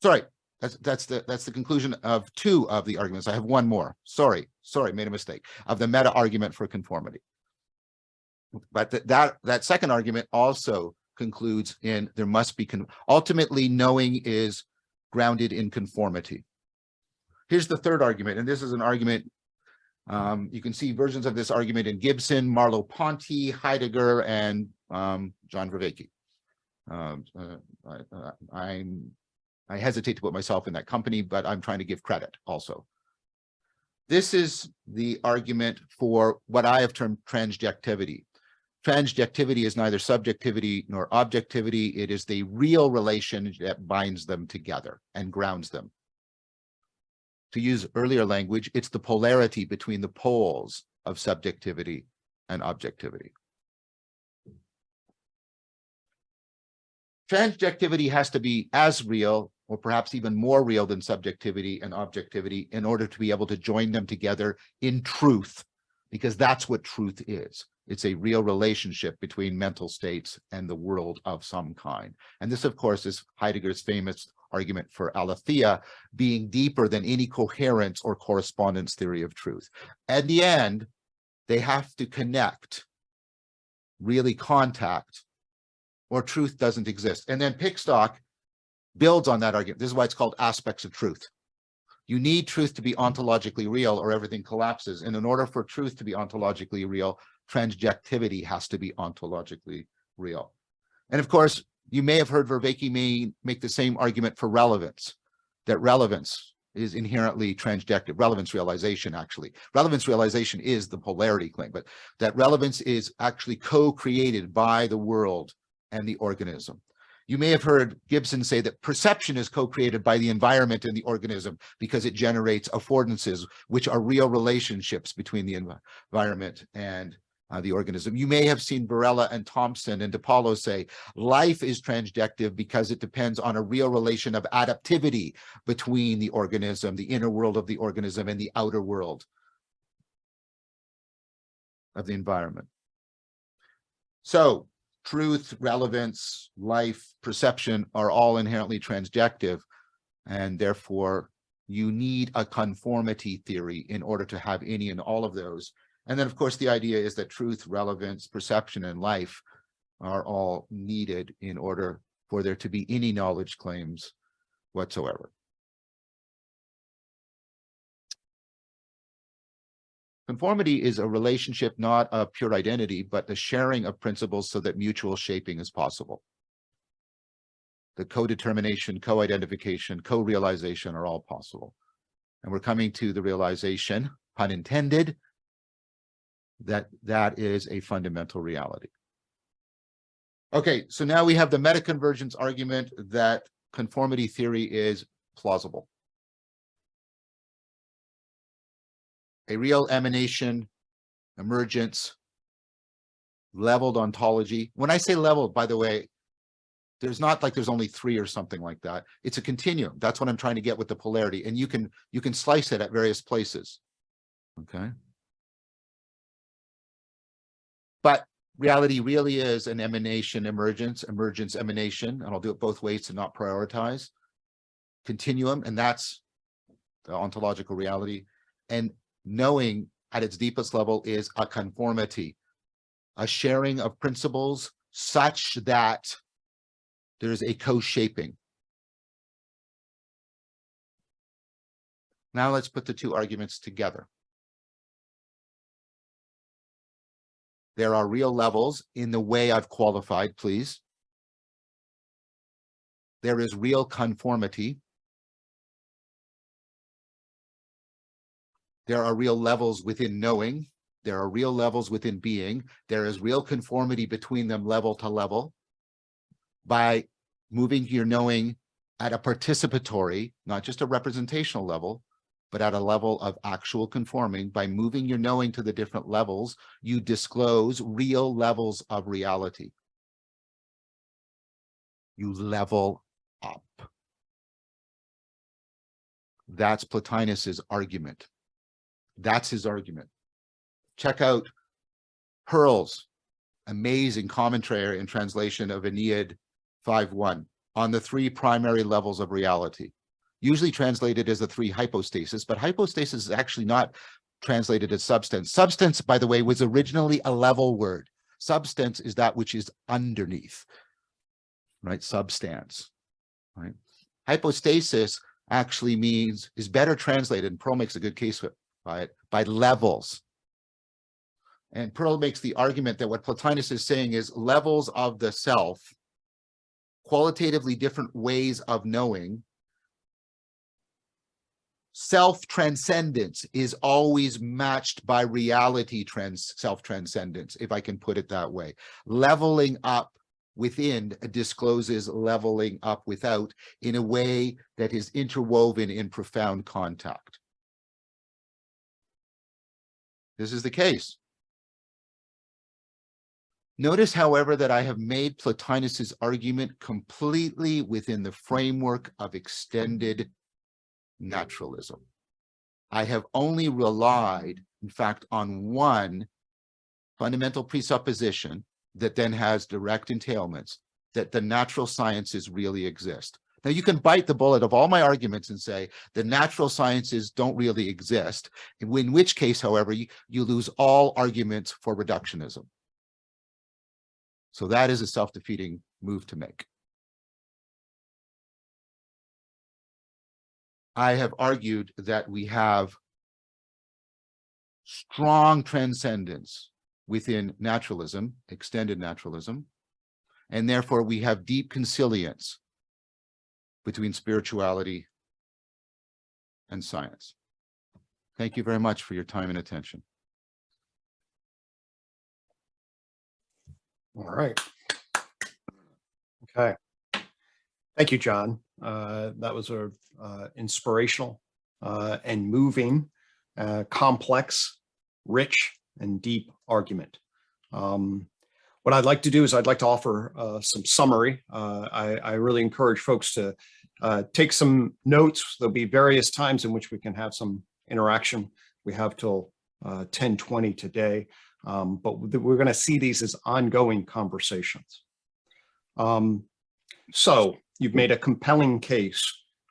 sorry, that's the conclusion of two of the arguments. I have one more. Sorry, made a mistake, of the meta argument for conformity. But that second argument also concludes in there must be ultimately knowing is grounded in conformity. Here's the third argument, and this is an argument you can see versions of this argument in Gibson, Merleau-Ponty, Heidegger, and John Vervaeke. I hesitate to put myself in that company, but I'm trying to give credit also. This is the argument for what I have termed transjectivity. Transjectivity is neither subjectivity nor objectivity. It is the real relation that binds them together and grounds them. To use earlier language, it's the polarity between the poles of subjectivity and objectivity. Transjectivity has to be as real, or perhaps even more real than subjectivity and objectivity, in order to be able to join them together in truth, because that's what truth is. It's a real relationship between mental states and the world of some kind. And this, of course, is Heidegger's famous argument for aletheia being deeper than any coherence or correspondence theory of truth. At the end, they have to connect, really contact, or truth doesn't exist. And then Pickstock builds on that argument. This is why it's called aspects of truth. You need truth to be ontologically real or everything collapses. And in order for truth to be ontologically real, transjectivity has to be ontologically real. And of course, you may have heard Vervaeke make the same argument for relevance, that relevance is inherently transjective, relevance realization, actually. Relevance realization is the polarity claim, but that relevance is actually co-created by the world and the organism. You may have heard Gibson say that perception is co-created by the environment and the organism because it generates affordances, which are real relationships between the environment and the organism. You may have seen Varela and Thompson and DePaulo say life is transjective because it depends on a real relation of adaptivity between the organism, the inner world of the organism, and the outer world of the environment. So truth, relevance, life, perception are all inherently transjective, and therefore you need a conformity theory in order to have any and all of those. And then, of course, the idea is that truth, relevance, perception, and life are all needed in order for there to be any knowledge claims whatsoever. Conformity is a relationship, not a pure identity, but the sharing of principles so that mutual shaping is possible. The co-determination, co-identification, co-realization are all possible. And we're coming to the realization, pun intended, that that is a fundamental reality. Okay, so now we have the metaconvergence argument that conformity theory is plausible. A real emanation, emergence, leveled ontology. When I say leveled, by the way, there's not like there's only three or something like that. It's a continuum. That's what I'm trying to get with the polarity. And you can slice it at various places. Okay. But reality really is an emanation, emergence, emergence, emanation, and I'll do it both ways to not prioritize. Continuum, and that's the ontological reality. And knowing at its deepest level is a conformity, a sharing of principles such that there's a co-shaping. Now let's put the two arguments together. There are real levels in the way I've qualified, please. There is real conformity. There are real levels within knowing. There are real levels within being. There is real conformity between them level to level. By moving your knowing at a participatory, not just a representational level, but at a level of actual conforming, by moving your knowing to the different levels, you disclose real levels of reality. You level up. That's Plotinus's argument. That's his argument. Check out Pearl's amazing commentary and translation of Aeneid 5:1 on the three primary levels of reality. Usually translated as the three hypostases, but hypostasis is actually not translated as substance. Substance, by the way, was originally a level word. Substance is that which is underneath, right? Substance, right? Hypostasis actually is better translated, and Pearl makes a good case by it, by levels. And Pearl makes the argument that what Plotinus is saying is levels of the self, qualitatively different ways of knowing. Self-transcendence is always matched by reality self-transcendence, if I can put it that way. Leveling up within discloses leveling up without in a way that is interwoven in profound contact. This is the case. Notice, however, that I have made Plotinus's argument completely within the framework of extended naturalism. I have only relied, in fact, on one fundamental presupposition that then has direct entailments, that the natural sciences really exist. Now, you can bite the bullet of all my arguments and say the natural sciences don't really exist, in which case, however, you lose all arguments for reductionism. So that is a self-defeating move to make. I have argued that we have strong transcendence within naturalism, extended naturalism, and therefore we have deep consilience between spirituality and science. Thank you very much for your time and attention. All right. Okay. Thank you, John. That was a inspirational and moving, complex, rich, and deep argument. What I'd like to do is I'd like to offer some summary. I really encourage folks to take some notes. There'll be various times in which we can have some interaction. We have till 10:20 today, but we're going to see these as ongoing conversations. So you've made a compelling case,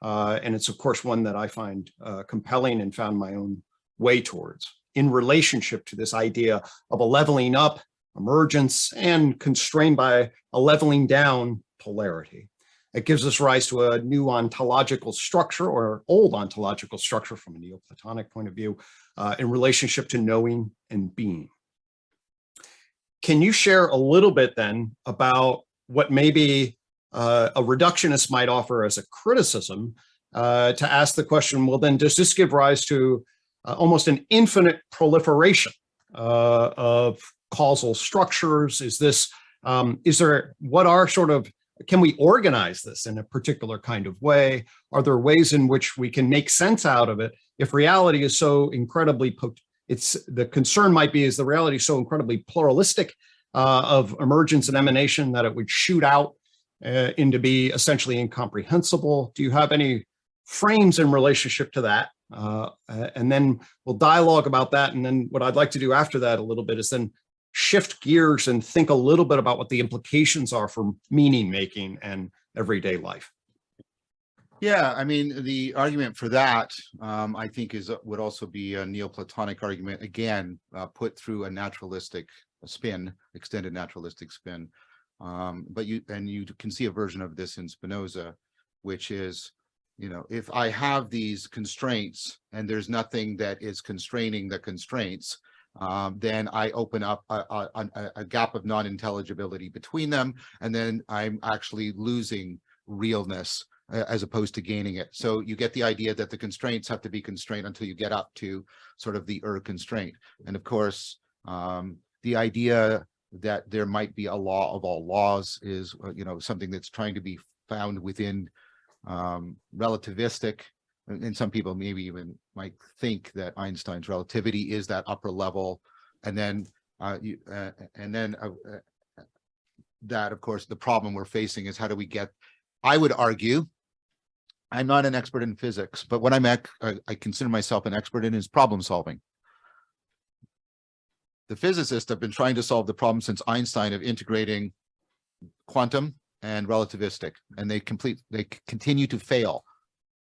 and it's of course one that I find compelling and found my own way towards in relationship to this idea of a leveling up, emergence, and constrained by a leveling down polarity. It gives us rise to a new ontological structure, or old ontological structure from a Neoplatonic point of view, in relationship to knowing and being. Can you share a little bit then about what maybe a reductionist might offer as a criticism to ask the question, well, then does this give rise to almost an infinite proliferation of causal structures? Is this, what are sort of, can we organize this in a particular kind of way? Are there ways in which we can make sense out of it if reality is so incredibly, the concern might be, is the reality so incredibly pluralistic of emergence and emanation that it would shoot out into be essentially incomprehensible? Do you have any frames in relationship to that? And then we'll dialogue about that. And then what I'd like to do after that a little bit is then shift gears and think a little bit about what the implications are for meaning making and everyday life. Yeah, I mean, the argument for that, I think, would also be a Neoplatonic argument, again, put through a naturalistic spin, extended naturalistic spin. But you can see a version of this in Spinoza, which is, if I have these constraints and there's nothing that is constraining the constraints, then I open up a gap of non-intelligibility between them, and then I'm actually losing realness as opposed to gaining it. So you get the idea that the constraints have to be constrained until you get up to sort of the constraint. And of course, the idea that there might be a law of all laws is, something that's trying to be found within relativistic. And some people maybe even might think that Einstein's relativity is that upper level. And then, that, of course, the problem we're facing is how do we get, I would argue, I'm not an expert in physics, but what I consider myself an expert in is problem solving. The physicists have been trying to solve the problem since Einstein of integrating quantum and relativistic, and they continue to fail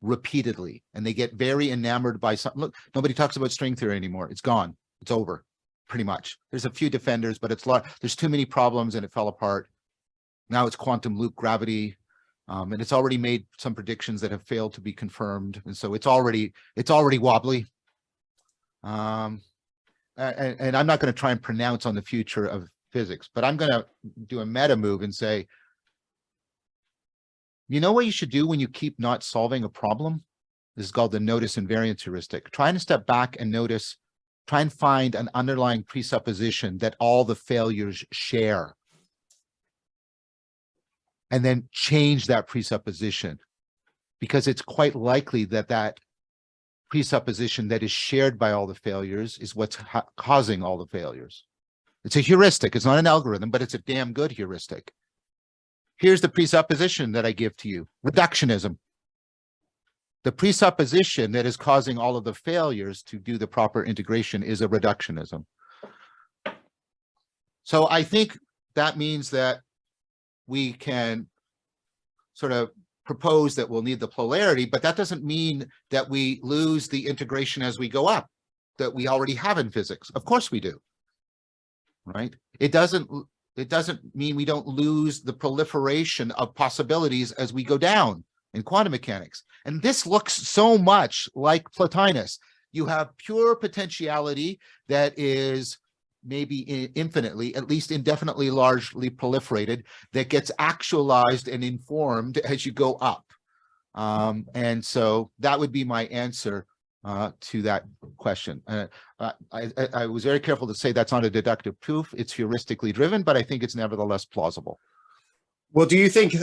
repeatedly, and they get very enamored by something. Look, nobody talks about string theory anymore. It's gone. It's over, pretty much. There's a few defenders, but there's too many problems, and it fell apart. Now it's quantum loop gravity. And it's already made some predictions that have failed to be confirmed, and so it's already wobbly. And I'm not going to try and pronounce on the future of physics, but I'm going to do a meta move and say, what you should do when you keep not solving a problem? This is called the notice invariance heuristic. Try and step back and notice, try and find an underlying presupposition that all the failures share, and then change that presupposition, because it's quite likely that that presupposition that is shared by all the failures is what's causing all the failures. It's a heuristic. It's not an algorithm, but it's a damn good heuristic. Here's the presupposition that I give to you: reductionism. The presupposition that is causing all of the failures to do the proper integration is a reductionism. So I think that means that we can sort of propose that we'll need the polarity, but that doesn't mean that we lose the integration as we go up that we already have in physics. Of course we do, right? It doesn't mean we don't lose the proliferation of possibilities as we go down in quantum mechanics. And this looks so much like Plotinus. You have pure potentiality that is maybe infinitely, at least indefinitely largely proliferated, that gets actualized and informed as you go up. And so that would be my answer to that question. I was very careful to say that's not a deductive proof. It's heuristically driven, but I think it's nevertheless plausible. Well, do you think,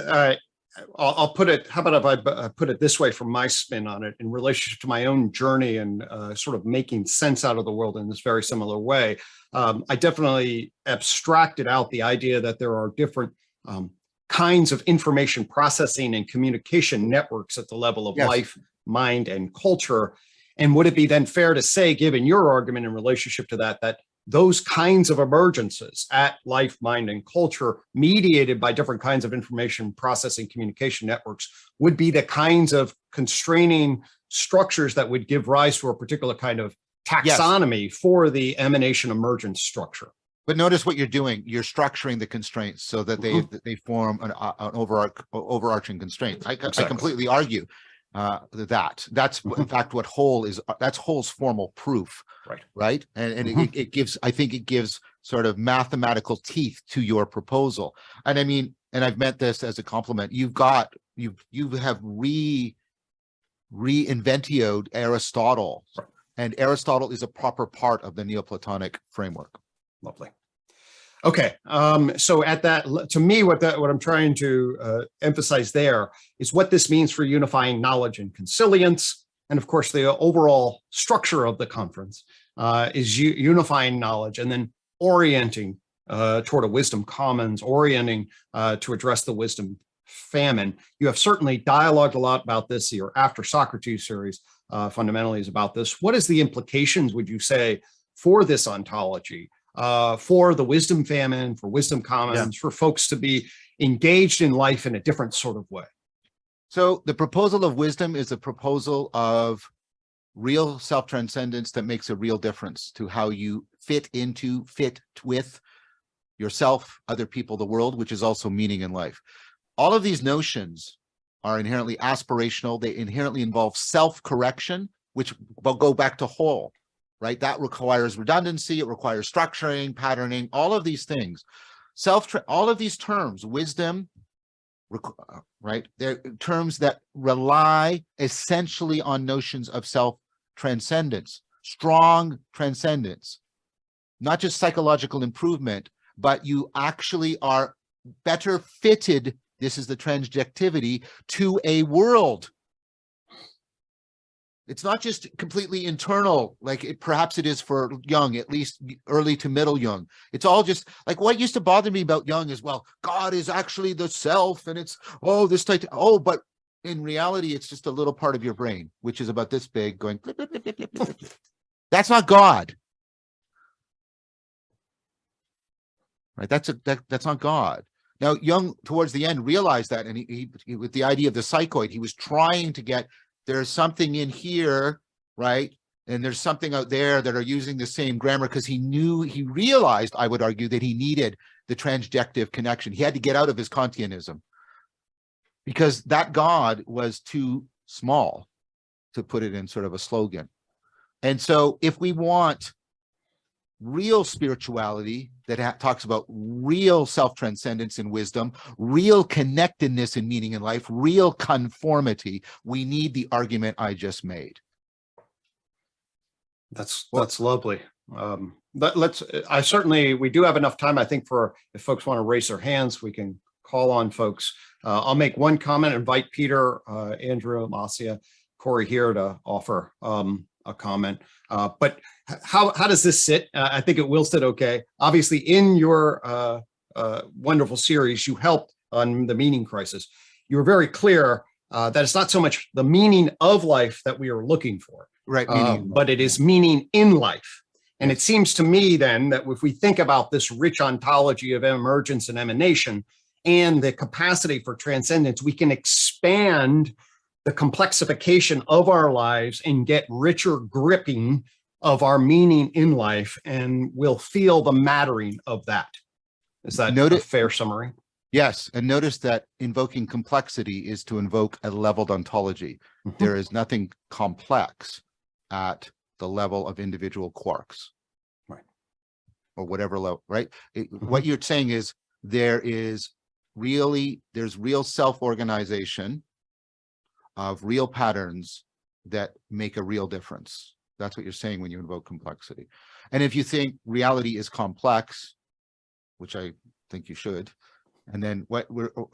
I'll put it, how about if I put it this way from my spin on it in relationship to my own journey and sort of making sense out of the world in this very similar way. I definitely abstracted out the idea that there are different kinds of information processing and communication networks at the level of life, mind, and culture. And would it be then fair to say, given your argument in relationship to that, that those kinds of emergences at life, mind, and culture mediated by different kinds of information processing communication networks would be the kinds of constraining structures that would give rise to a particular kind of taxonomy for the emanation emergence structure? But notice what you're doing. You're structuring the constraints so that they form an overarching constraint. I completely argue that's in fact what Hole is. That's Hole's formal proof, right? And it gives, I think it gives sort of mathematical teeth to your proposal. And I mean, and I've meant this as a compliment. You have reinventioed Aristotle, and Aristotle is a proper part of the Neoplatonic framework. Lovely. Okay, so at that, to me, what I'm trying to emphasize there is what this means for unifying knowledge and consilience, and of course the overall structure of the conference is unifying knowledge and then orienting toward a wisdom commons, orienting to address the wisdom famine. You have certainly dialogued a lot about this. Your After Socrates series fundamentally is about this. What is the implications, would you say, for this ontology for the wisdom famine, for wisdom commons, for folks to be engaged in life in a different sort of way? So the proposal of wisdom is a proposal of real self-transcendence that makes a real difference to how you fit with yourself, other people, the world, which is also meaning in life. All of these notions are inherently aspirational. They inherently involve self-correction, which will go back to whole, right? That requires redundancy. It requires structuring, patterning, all of these things. All of these terms, wisdom, right? They're terms that rely essentially on notions of self-transcendence, strong transcendence, not just psychological improvement, but you actually are better fitted, this is the transjectivity, to a world. It's not just completely internal, like perhaps it is for Jung, at least early to middle Jung. It's all just like what used to bother me about Jung is, well, God is actually the self, and it's, oh, this type, oh, but in reality, it's just a little part of your brain, which is about this big, going, blip, blip, blip, blip, blip, blip. That's not God. Right? That's not God. Now, Jung, towards the end, realized that, and he with the idea of the psychoid, he was trying to get, there's something in here, right? And there's something out there that are using the same grammar, because he realized, I would argue, that he needed the transjective connection. He had to get out of his Kantianism because that God was too small, to put it in sort of a slogan. And so if we want real spirituality that talks about real self-transcendence and wisdom, real connectedness and meaning in life, real conformity, we need the argument I just made. That's lovely. We do have enough time, I think, for if folks want to raise their hands, we can call on folks. I'll make one comment, invite Peter, Andrew, Marcia, Corey here to offer a comment. But how does this sit? I think it will sit okay. Obviously, in your wonderful series, you helped on the meaning crisis. You were very clear that it's not so much the meaning of life that we are looking for, right? But it is meaning in life. And it seems to me then that if we think about this rich ontology of emergence and emanation and the capacity for transcendence, we can expand the complexification of our lives and get richer gripping of our meaning in life, and we'll feel the mattering of that. Is that a fair summary? Yes, and notice that invoking complexity is to invoke a leveled ontology. Mm-hmm. There is nothing complex at the level of individual quarks, right? Or whatever level, right? Mm-hmm. What you're saying is there's real self-organization of real patterns that make a real difference. That's what you're saying when you invoke complexity. And if you think reality is complex, which I think you should, and then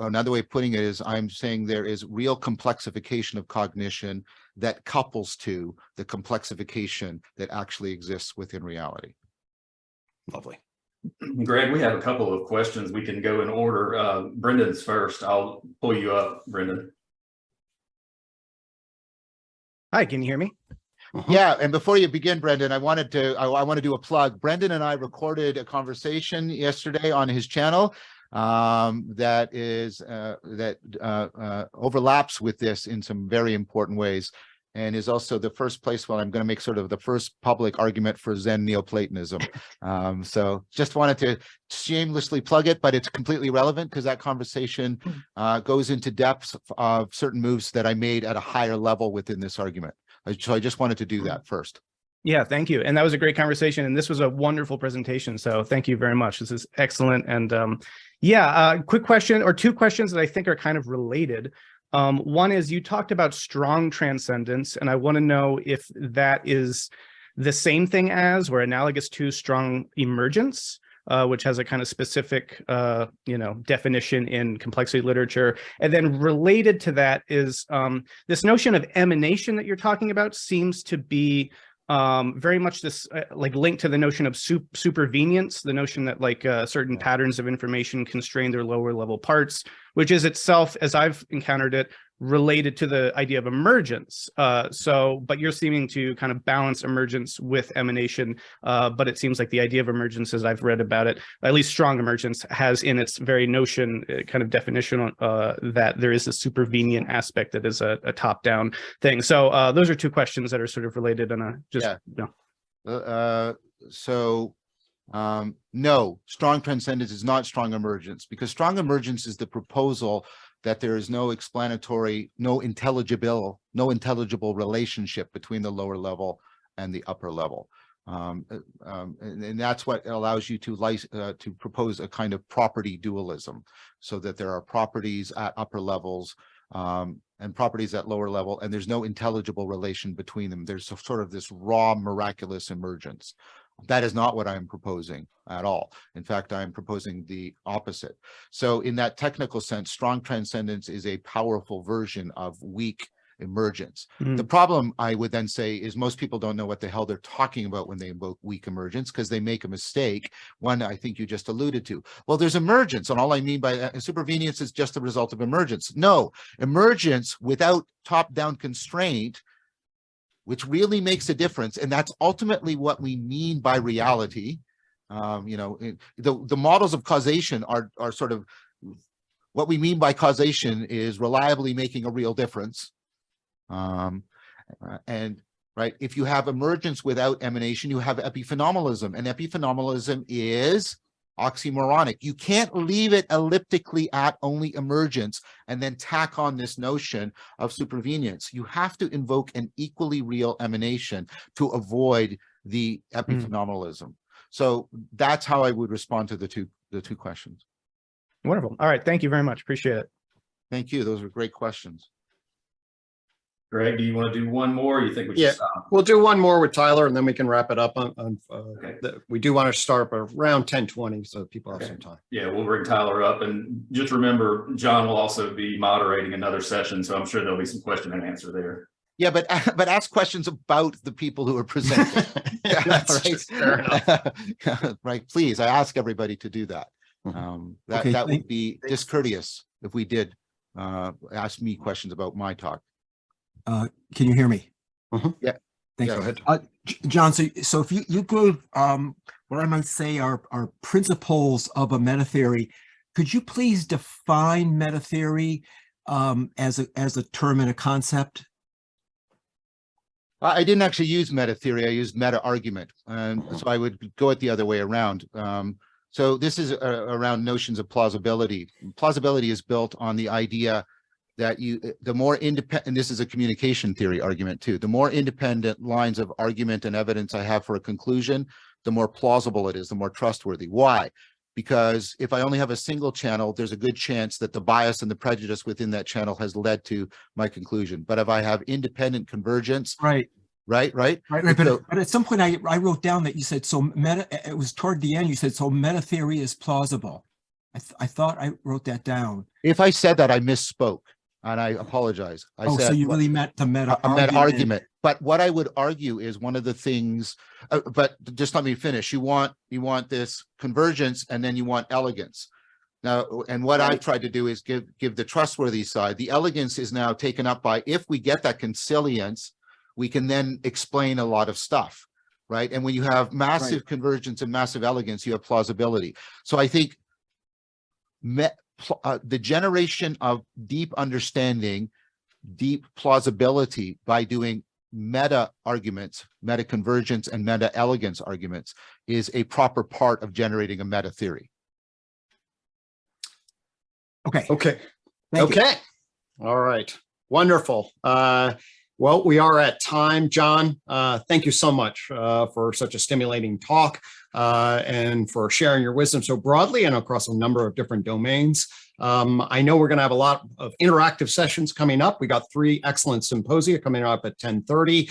another way of putting it is, I'm saying there is real complexification of cognition that couples to the complexification that actually exists within reality. Lovely. Greg, we have a couple of questions. We can go in order. Brendan's first. I'll pull you up, Brendan. Hi, can you hear me? Yeah, and before you begin, Brendan, I want to do a plug. Brendan and I recorded a conversation yesterday on his channel that overlaps with this in some very important ways, and is also the first place where I'm going to make sort of the first public argument for Zen Neoplatonism. So just wanted to shamelessly plug it, but it's completely relevant because that conversation goes into depth of certain moves that I made at a higher level within this argument. So I just wanted to do that first. Yeah, thank you. And that was a great conversation. And this was a wonderful presentation. So thank you very much. This is excellent. And quick question or two questions that I think are kind of related. One is, you talked about strong transcendence, and I want to know if that is the same thing as or analogous to strong emergence, which has a kind of specific, definition in complexity literature. And then related to that is this notion of emanation that you're talking about seems to be very much this linked to the notion of supervenience, the notion that certain patterns of information constrain their lower level parts, which is itself, as I've encountered it, related to the idea of emergence. But you're seeming to kind of balance emergence with emanation. But it seems like the idea of emergence, as I've read about it, at least strong emergence, has in its very notion, kind of definition, that there is a supervenient aspect that is a top-down thing. So those are two questions that are sort of related, and no, strong transcendence is not strong emergence, because strong emergence is the proposal that there is no explanatory, no intelligible relationship between the lower level and the upper level. And that's what allows you to propose a kind of property dualism, so that there are properties at upper levels and properties at lower level, and there's no intelligible relation between them. There's sort of this raw, miraculous emergence. That is not what I'm proposing at all. In fact, I'm proposing the opposite. So in that technical sense, strong transcendence is a powerful version of weak emergence. The problem, I would then say, is most people don't know what the hell they're talking about when they invoke weak emergence, because they make a mistake. One, I think you just alluded to. Well, there's emergence, and all I mean by supervenience is just the result of emergence. No, emergence without top-down constraint, which really makes a difference, and that's ultimately what we mean by reality. The models of causation are sort of, what we mean by causation is reliably making a real difference. And right, if you have emergence without emanation, you have epiphenomenalism, and epiphenomenalism is oxymoronic. You can't leave it elliptically at only emergence and then tack on this notion of supervenience. You have to invoke an equally real emanation to avoid the epiphenomenalism. So that's how I would respond to the two questions. Wonderful. All right. Thank you very much. Appreciate it. Thank you. Those were great questions. Greg, do you want to do one more? Or you think we should stop? We'll do one more with Tyler, and then we can wrap it up. Okay. We do want to start around 10:20, so people have some time. Yeah, we'll bring Tyler up, and just remember, John will also be moderating another session, so I'm sure there'll be some question and answer there. Yeah, but ask questions about the people who are presenting. Right, please. I ask everybody to do that. That would be discourteous if we did ask me questions about my talk. Can you hear me? Yeah. Thank you. Go ahead. John, so if you go, what I might say are principles of a meta theory, could you please define meta theory as a term and a concept? I didn't actually use meta theory. I used meta argument, and so I would go it the other way around. So this is around notions of plausibility. Plausibility is built on the idea that the more independent, and this is a communication theory argument too, the more independent lines of argument and evidence I have for a conclusion, the more plausible it is, the more trustworthy. Why? Because if I only have a single channel, there's a good chance that the bias and the prejudice within that channel has led to my conclusion. But if I have independent convergence, right. But at some point I wrote down that you said, so meta, it was toward the end, you said, so meta theory is plausible. I thought I wrote that down. If I said that, I misspoke. And I apologize. I said, so you really meant the meta argument. But what I would argue is one of the things, but just let me finish. You want this convergence, and then you want elegance. Now, and what I've tried to do is give the trustworthy side. The elegance is now taken up by, if we get that consilience, we can then explain a lot of stuff, right? And when you have massive convergence and massive elegance, you have plausibility. So I think the generation of deep understanding, deep plausibility by doing meta arguments, meta convergence and meta elegance arguments is a proper part of generating a meta theory. Okay. All right. Wonderful. Well, we are at time. John, thank you so much for such a stimulating talk and for sharing your wisdom so broadly and across a number of different domains. I know we're going to have a lot of interactive sessions coming up. We got 3 excellent symposia coming up at 10:30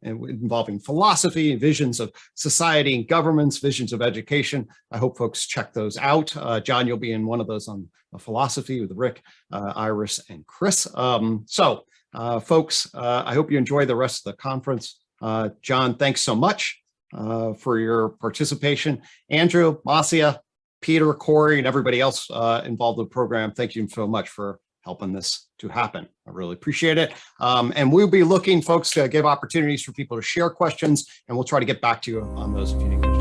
involving philosophy, visions of society and governments, visions of education. I hope folks check those out. John, you'll be in one of those on philosophy with Rick, Iris, and Chris. Folks, I hope you enjoy the rest of the conference. John, thanks so much for your participation. Andrew, Marcia, Peter, Corey, and everybody else involved in the program, thank you so much for helping. helping this to happen. I really appreciate it. And we'll be looking, folks, to give opportunities for people to share questions, and we'll try to get back to you on those if you didn't get a